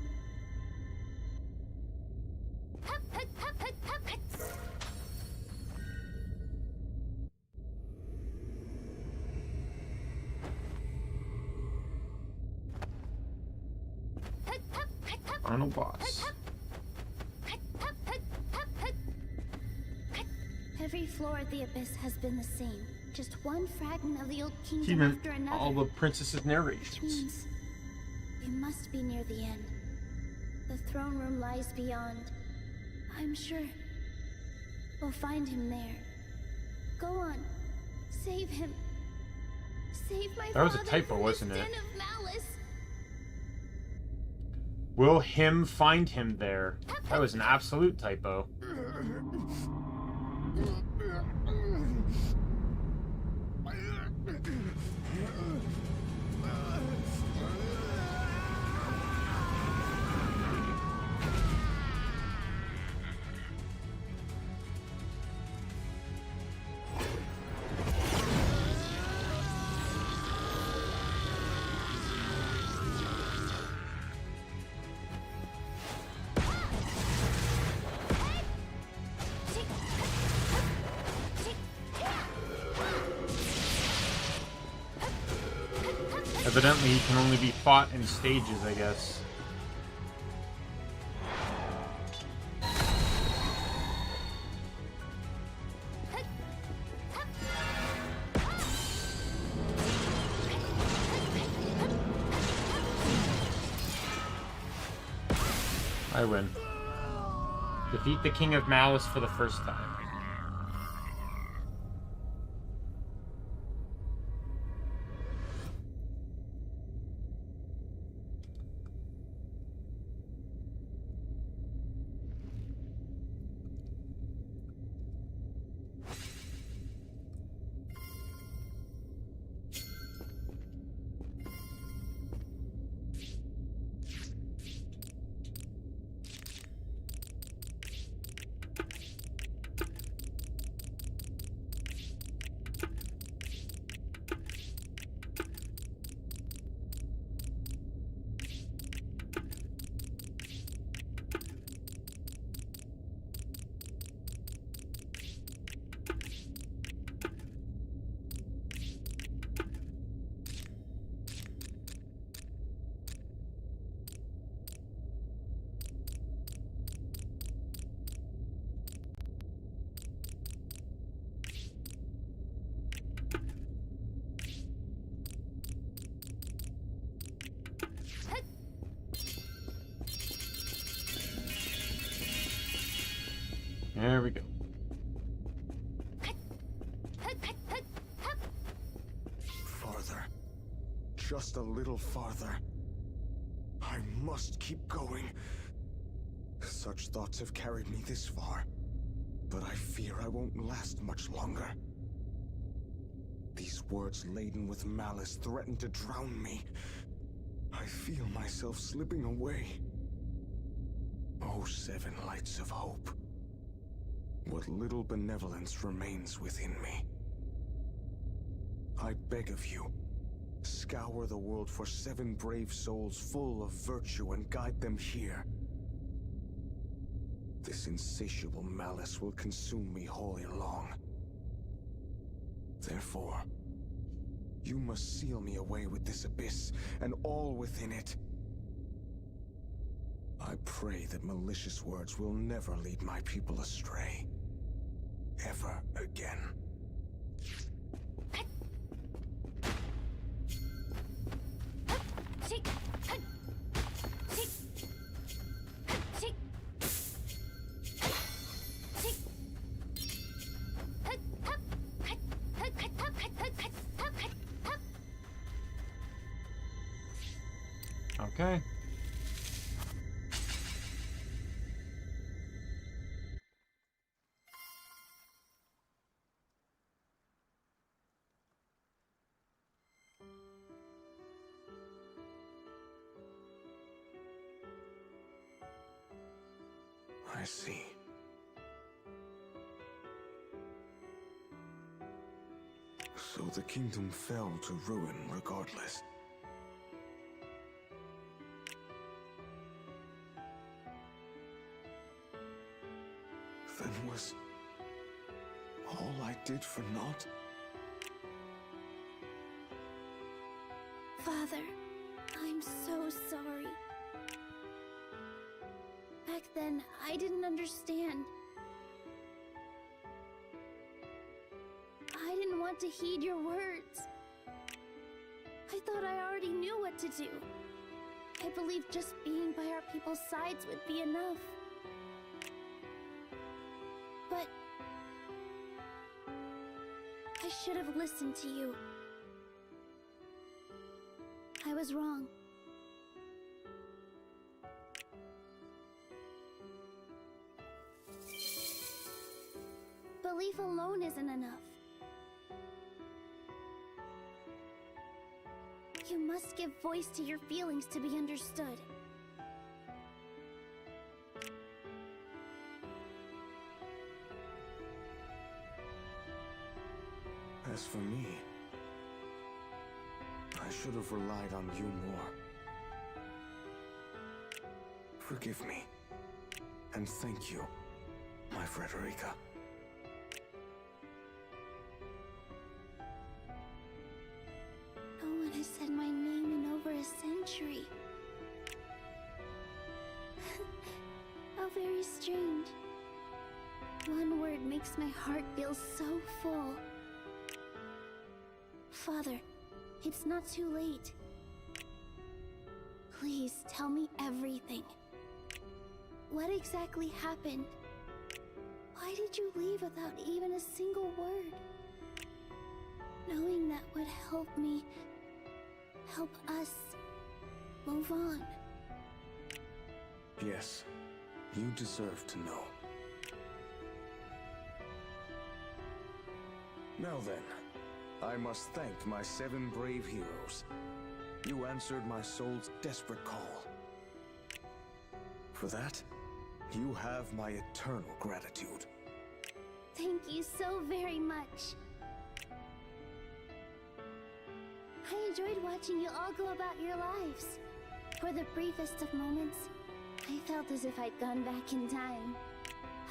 Final boss. Every floor at the Abyss has been the same. Just one fragment of the old kingdom Achievement. after another. All the princesses' Which narrations. means we must be near the end. The throne room lies beyond. I'm sure we'll find him there. Go on, save him. Save my That was a father typo, from wasn't this it? den of malice. Will him find him there? That was an absolute typo. Evidently, he can only be fought in stages, I guess. I win. Defeat the King of Malice for the first time. There we go. Farther. Just a little farther. I must keep going. Such thoughts have carried me this far, but I fear I won't last much longer. These words laden with malice threaten to drown me. I feel myself slipping away. Oh, seven lights of hope. What little benevolence remains within me. I beg of you, scour the world for 7 brave souls full of virtue and guide them here. This insatiable malice will consume me wholly long. Therefore, you must seal me away with this abyss and all within it. I pray that malicious words will never lead my people astray. Ever again. Okay. I see. So the kingdom fell to ruin regardless. Then was all I did for naught? Father, I'm so sorry. Back then, I didn't understand. I didn't want to heed your words. I thought I already knew what to do. I believed just being by our people's sides would be enough. But I should have listened to you. I was wrong. Belief alone isn't enough. You must give voice to your feelings to be understood. As for me, I should have relied on you more. Forgive me, and thank you, my Frederica. No one has said my name strange. One word makes my heart feel so full. Father, it's not too late. Please tell me everything. What exactly happened? Why did you leave without even a single word? Knowing that would help me, help us move on. Yes, you deserve to know. Now then, I must thank my 7 brave heroes. You answered my soul's desperate call. For that, you have my eternal gratitude. Thank you so very much. I enjoyed watching you all go about your lives. For the briefest of moments, I felt as if I'd gone back in time.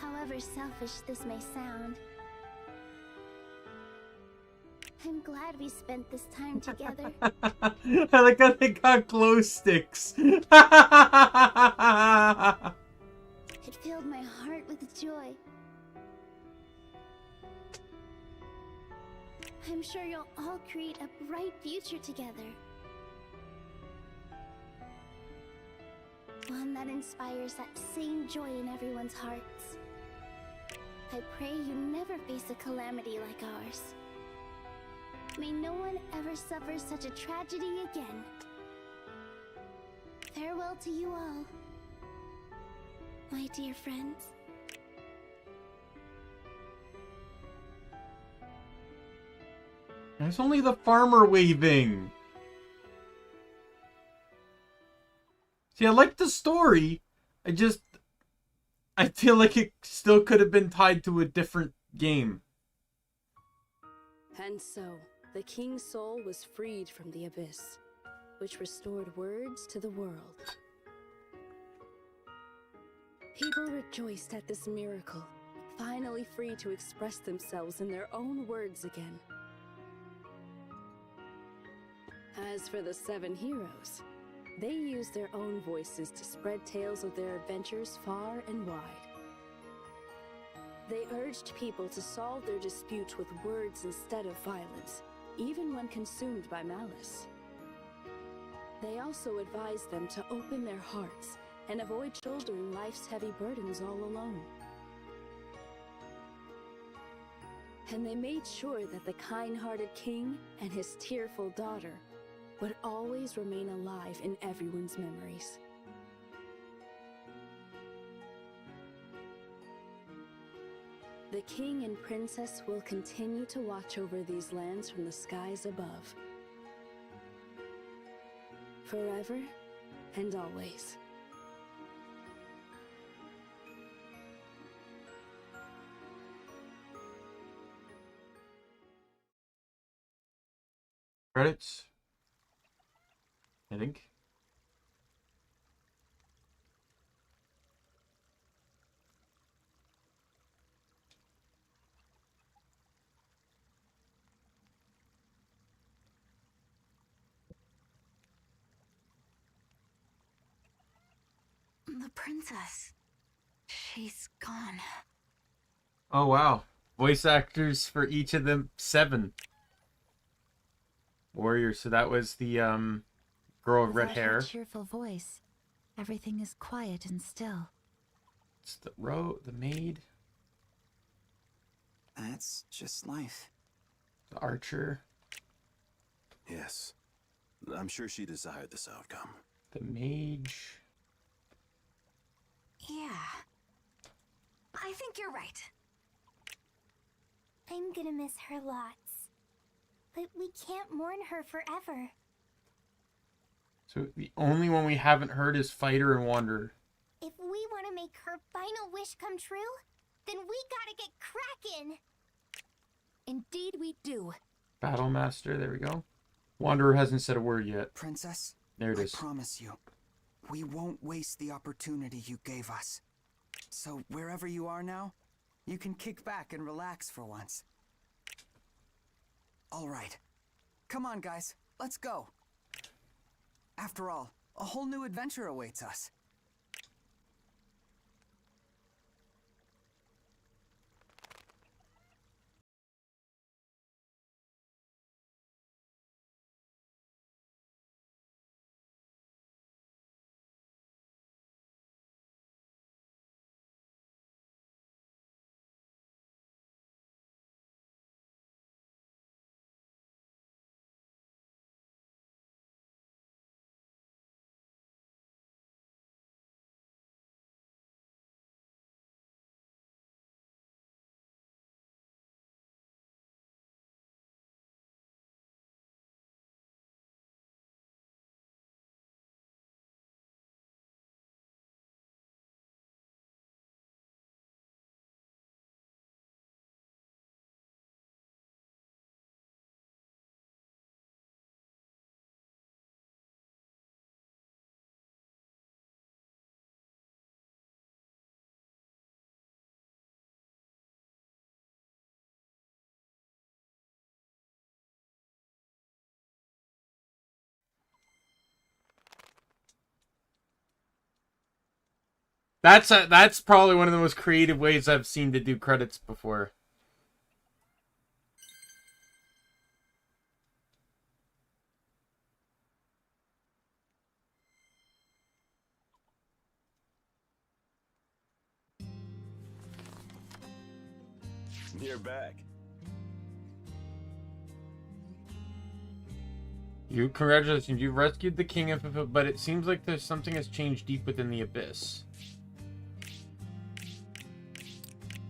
However selfish this may sound. I'm glad we spent this time together. I like how they got glow sticks. It filled my heart with joy. I'm sure you'll all create a bright future together. One that inspires that same joy in everyone's hearts. I pray you never face a calamity like ours. May no one ever suffer such a tragedy again. Farewell to you all, my dear friends. There's only the farmer waving. See, I like the story. I feel like it still could have been tied to a different game. And so, the king's soul was freed from the abyss, which restored words to the world. People rejoiced at this miracle, finally free to express themselves in their own words again. As for the 7 heroes, they used their own voices to spread tales of their adventures far and wide. They urged people to solve their disputes with words instead of violence, even when consumed by malice. They also advised them to open their hearts and avoid shouldering life's heavy burdens all alone. And they made sure that the kind-hearted king and his tearful daughter would always remain alive in everyone's memories. The king and princess will continue to watch over these lands from the skies above. Forever and always. Credits, I think. The princess. She's gone. Oh wow. Voice actors for each of the 7 warriors. So that was the girl with red Without her hair. cheerful voice, everything is quiet and still. It's the maid, That's just life. the archer, Yes. I'm sure she desired this outcome. the mage. Yeah. I think you're right. I'm gonna miss her lots. But we can't mourn her forever. So the only one we haven't heard is Fighter and Wanderer. If we want to make her final wish come true, then we gotta get crackin'! Indeed we do. Battlemaster, there we go. Wanderer hasn't said a word yet. Princess, There it I is. promise you, we won't waste the opportunity you gave us. So wherever you are now, you can kick back and relax for once. All right. Come on, guys. Let's go. After all, a whole new adventure awaits us. That's probably one of the most creative ways I've seen to do credits before. You're back. Congratulations, you rescued the king of, but it seems like there's something has changed deep within the abyss.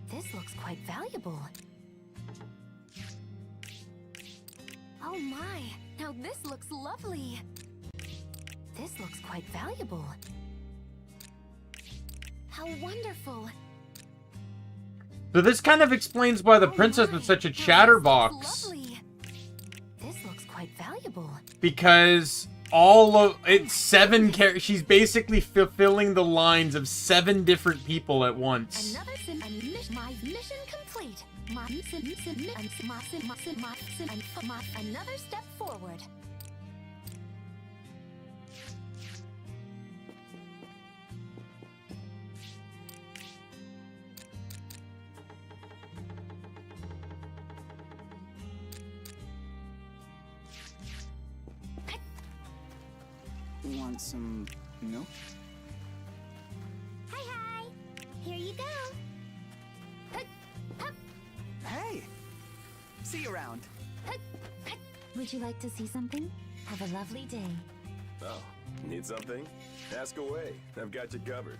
This looks quite valuable. Oh my, now this looks lovely. This looks quite valuable. How wonderful. So this kind of explains why the princess was such a chatterbox. This looks quite valuable. Because all of it's 7 characters. She's basically fulfilling the lines of 7 different people at once. My mission complete. Another step forward. Want some milk? Hi. Here you go. Hey! See you around. Would you like to see something? Have a lovely day. Oh, need something? Ask away. I've got you covered.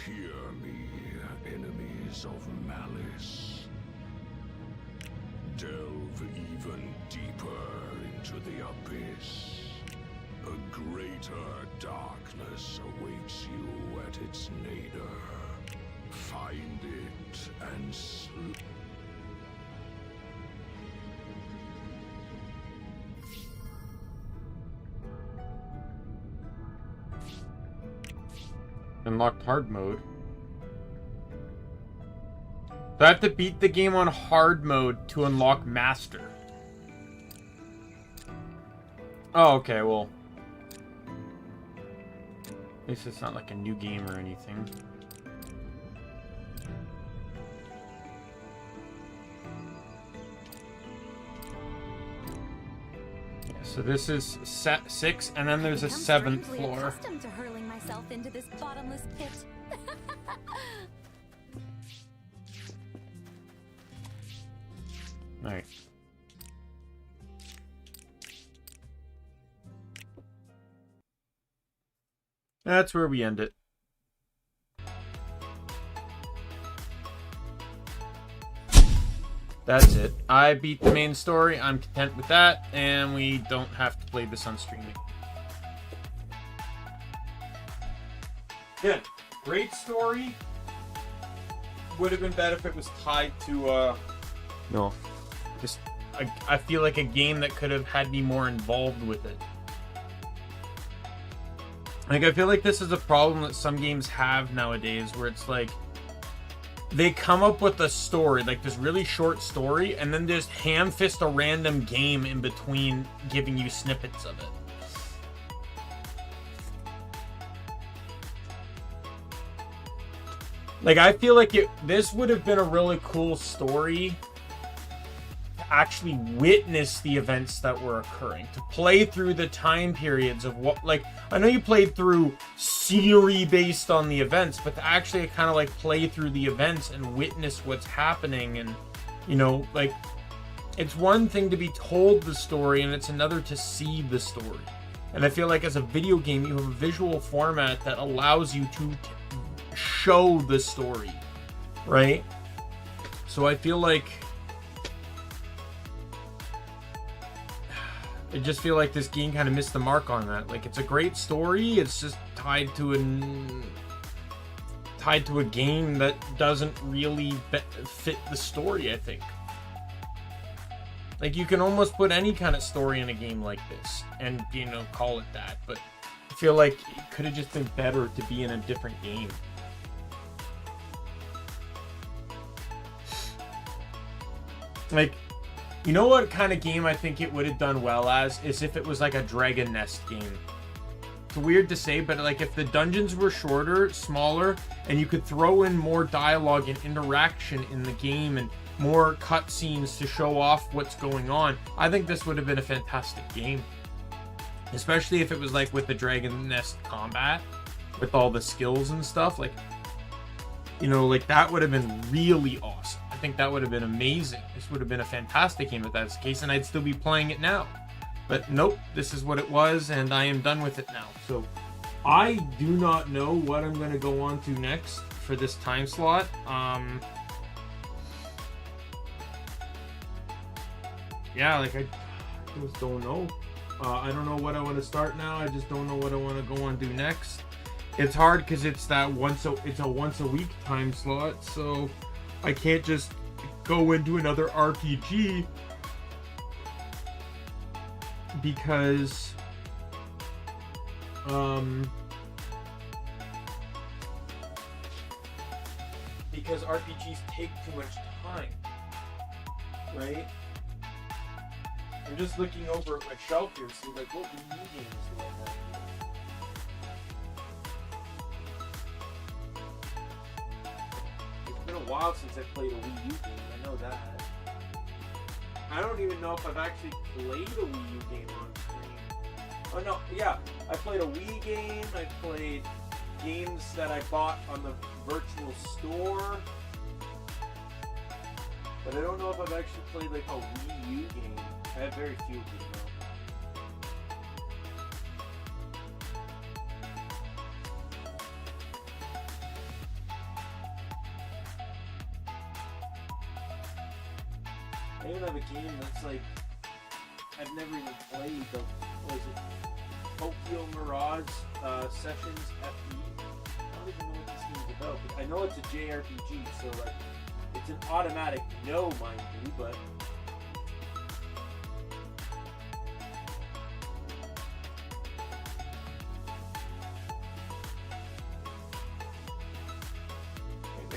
Hear me, enemies of malice. Delve even deeper into the abyss. A greater darkness awaits you at its nadir. Find it and Unlocked hard mode. So I have to beat the game on hard mode to unlock master. Oh, okay, well. At least it's not like a new game or anything. So this is set 6, and then there's a 7th floor. Accustomed to hurling myself into this bottomless pit. All right. That's where we end it. That's it. I beat the main story. I'm content with that, and we don't have to play this on streaming. Yeah, great story. Would have been better if it was tied to no, just I feel like a game that could have had me more involved with it. Like, I feel like this is a problem that some games have nowadays, where it's like they come up with a story, like this really short story, and then just ham-fist a random game in between, giving you snippets of it. Like, I feel like this would have been a really cool story to actually witness the events that were occurring, to play through the time periods of what, like, I know you played through Siri based on the events, but to actually kind of like play through the events and witness what's happening, and, you know, like, it's one thing to be told the story and it's another to see the story. And I feel like as a video game, you have a visual format that allows you to show the story, right? So I feel like I just feel like this game kind of missed the mark on that. Like, it's a great story, it's just tied to a game that doesn't really fit the story, I think. Like, you can almost put any kind of story in a game like this and, you know, call it that, but feel like it could have just been better to be in a different game. Like, you know what kind of game I think it would have done well as? Is if it was like a Dragon Nest game. It's weird to say, but like if the dungeons were shorter, smaller, and you could throw in more dialogue and interaction in the game and more cutscenes to show off what's going on, I think this would have been a fantastic game. Especially if it was like with the Dragon Nest combat, with all the skills and stuff. Like, you know, like that would have been really awesome. I think that would have been amazing. This would have been a fantastic game if that's the case, and I'd still be playing it now. But nope, this is what it was, and I am done with it now. So I do not know what I'm going to go on to next for this time slot. Yeah, like I just don't know. I don't know what I want to start now. I just don't know what I want to go on to next. It's hard because it's a once a week time slot, so I can't just go into another RPG because RPGs take too much time, right? I'm just looking over at my shelf here to see like what Wii U games do I have here. It's been a while since I played a Wii U game, I know that. I don't even know if I've actually played a Wii U game on stream. Oh no, yeah, I played a Wii game, I played games that I bought on the virtual store. But I don't know if I've actually played like a Wii U game. I have very few of them though. I even have a game that's like I've never even played. What is it? Tokyo Mirage Sessions FE. I don't even know what this game's about. But I know it's a JRPG, so like it's an automatic no, mind you, but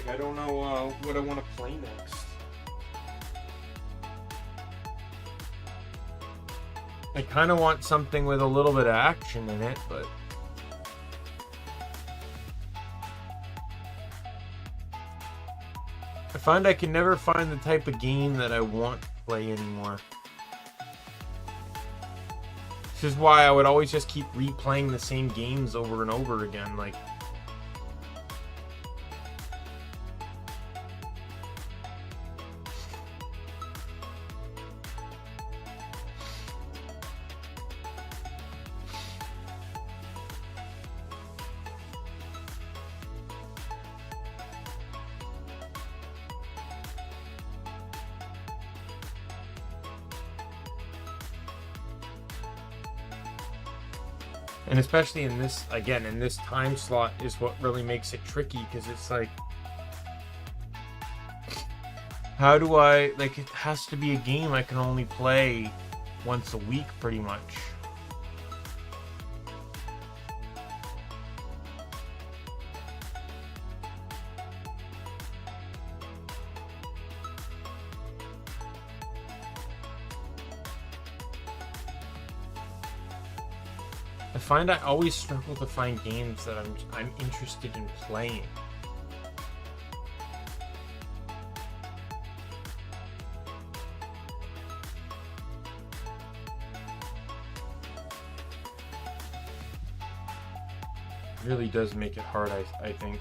I don't know what I want to play next. I kind of want something with a little bit of action in it, but I find I can never find the type of game that I want to play anymore. This is why I would always just keep replaying the same games over and over again, like and especially in this, again, in this time slot is what really makes it tricky, because it's like, how do I, like, it has to be a game I can only play once a week, pretty much. I find I always struggle to find games that I'm interested in playing. It really does make it hard, I think.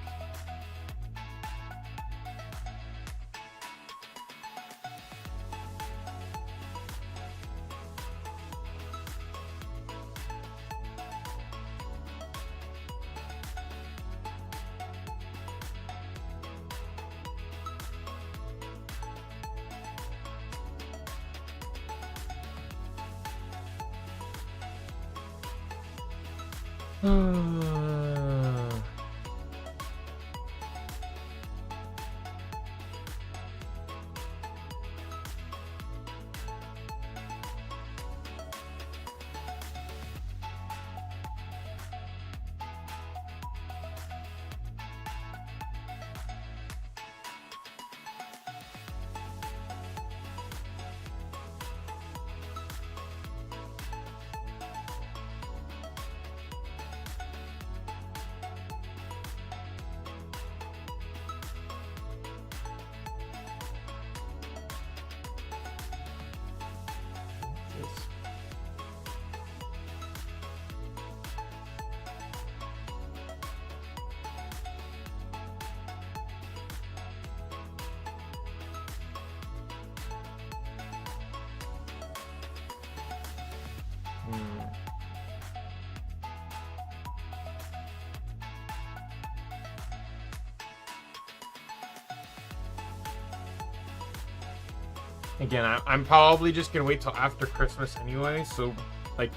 Again, I'm probably just gonna wait till after Christmas anyway, so like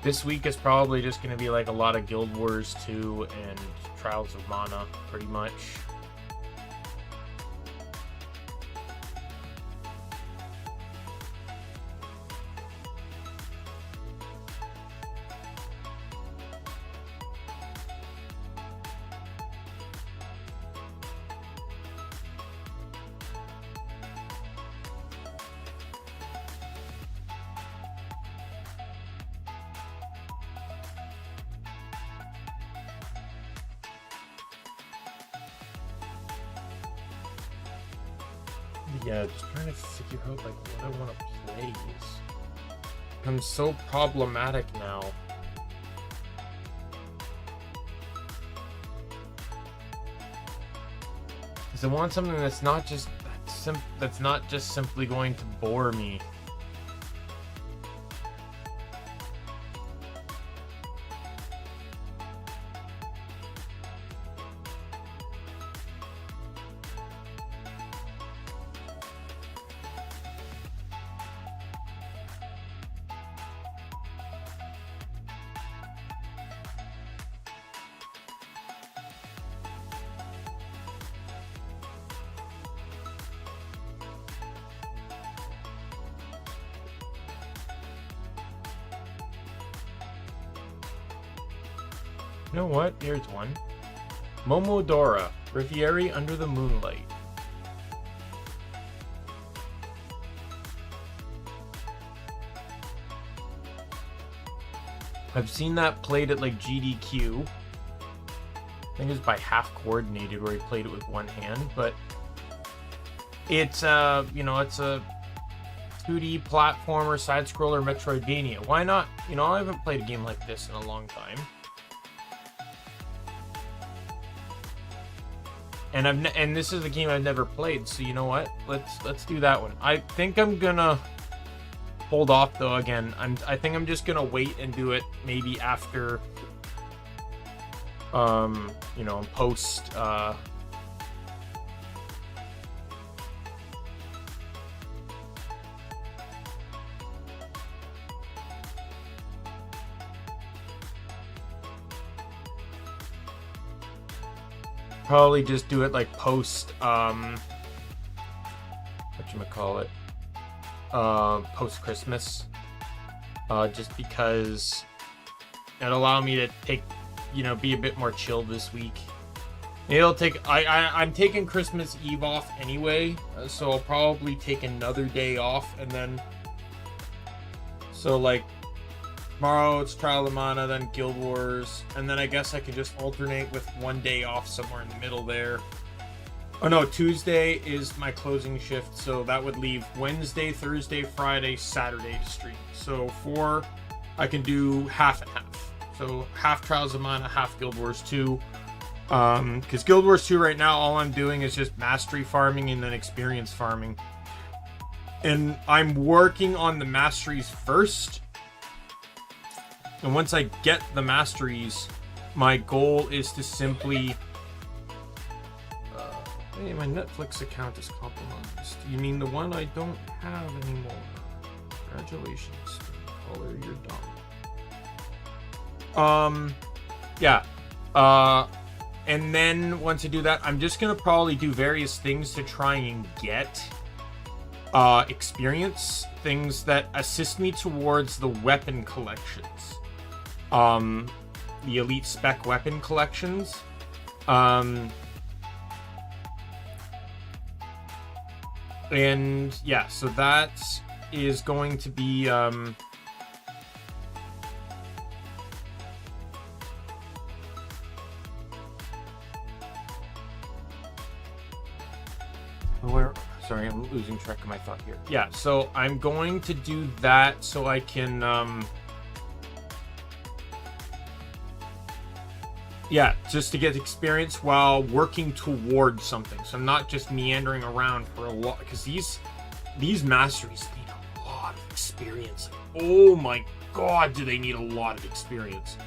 this week is probably just gonna be like a lot of Guild Wars 2 and Trials of Mana, pretty much. Yeah, just trying to figure out like what I want to play. I'm so problematic now. Because I want something that's not just simply going to bore me. You know what? Here's one. Momodora, Riviera Under the Moonlight. I've seen that played at like GDQ. I think it was by Half Coordinated where he played it with one hand, but it's you know, it's a 2D platformer, side-scroller, Metroidvania. Why not? You know, I haven't played a game like this in a long time. And this is a game I've never played, so you know what? Let's do that one. I think I'm gonna hold off though. Again, I think I'm just gonna wait and do it maybe after you know, post probably just do it like post whatchamacallit, post Christmas, just because it'll allow me to take, you know, be a bit more chill this week. It'll take I'm taking Christmas Eve off anyway, so I'll probably take another day off, and then so like tomorrow it's Trial of Mana, then Guild Wars, and then I guess I could just alternate with one day off somewhere in the middle there. Oh no, Tuesday is my closing shift, so that would leave Wednesday, Thursday, Friday, Saturday to stream. So I can do half and half. So half Trials of Mana, half Guild Wars 2. Because Guild Wars 2 right now, all I'm doing is just mastery farming and then experience farming. And I'm working on the masteries first. And once I get the masteries, my goal is to simply... hey, my Netflix account is compromised. You mean the one I don't have anymore? Congratulations. Caller, you're dumb. Yeah. And then once I do that, I'm just going to probably do various things to try and get experience. Things that assist me towards the weapon collections. The elite spec weapon collections. And yeah, so that is going to be sorry, I'm losing track of my thought here. Yeah, so I'm going to do that so I can yeah, just to get experience while working towards something. So I'm not just meandering around for a lot, because these masteries need a lot of experience. Oh my god, do they need a lot of experience.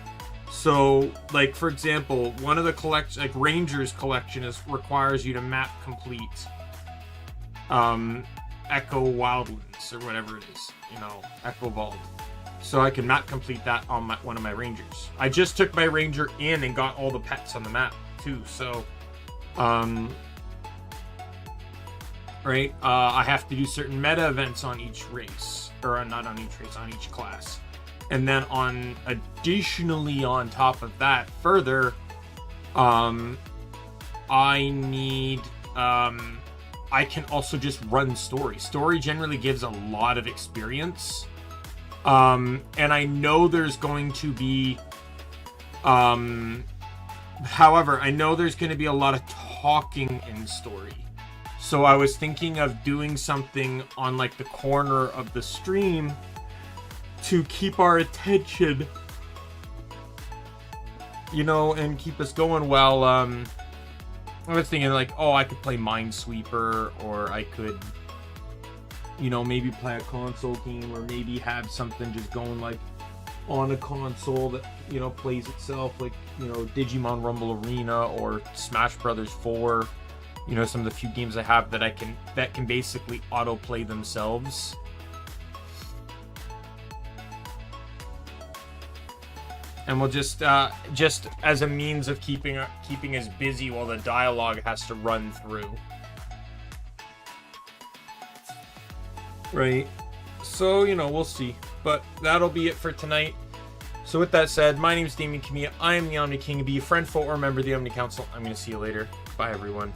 So, like, for example, one of the like Ranger's collection requires you to map complete Echo Wildlands or whatever it is, you know, Echo Vault. So I can not complete that on one of my rangers. I just took my ranger in and got all the pets on the map too. So, right, I have to do certain meta events on each race, or not on each race, on each class. And then additionally on top of that, further, I need, I can also just run story. Story generally gives a lot of experience. And I know there's going to be, however, I know there's going to be a lot of talking in story. So I was thinking of doing something on like the corner of the stream to keep our attention, you know, and keep us going while, I was thinking like, oh, I could play Minesweeper, or I could, you know, maybe play a console game, or maybe have something just going like on a console that, you know, plays itself, like, you know, Digimon Rumble Arena or Smash Brothers 4. You know, some of the few games I have that can basically autoplay themselves. And we'll just as a means of keeping us busy while the dialogue has to run through. Right. So, you know, we'll see. But that'll be it for tonight. So with that said, my name is Daimien Kamiya. I am the Omni King. Be a friend, foe, or member of the Omni Council. I'm going to see you later. Bye, everyone.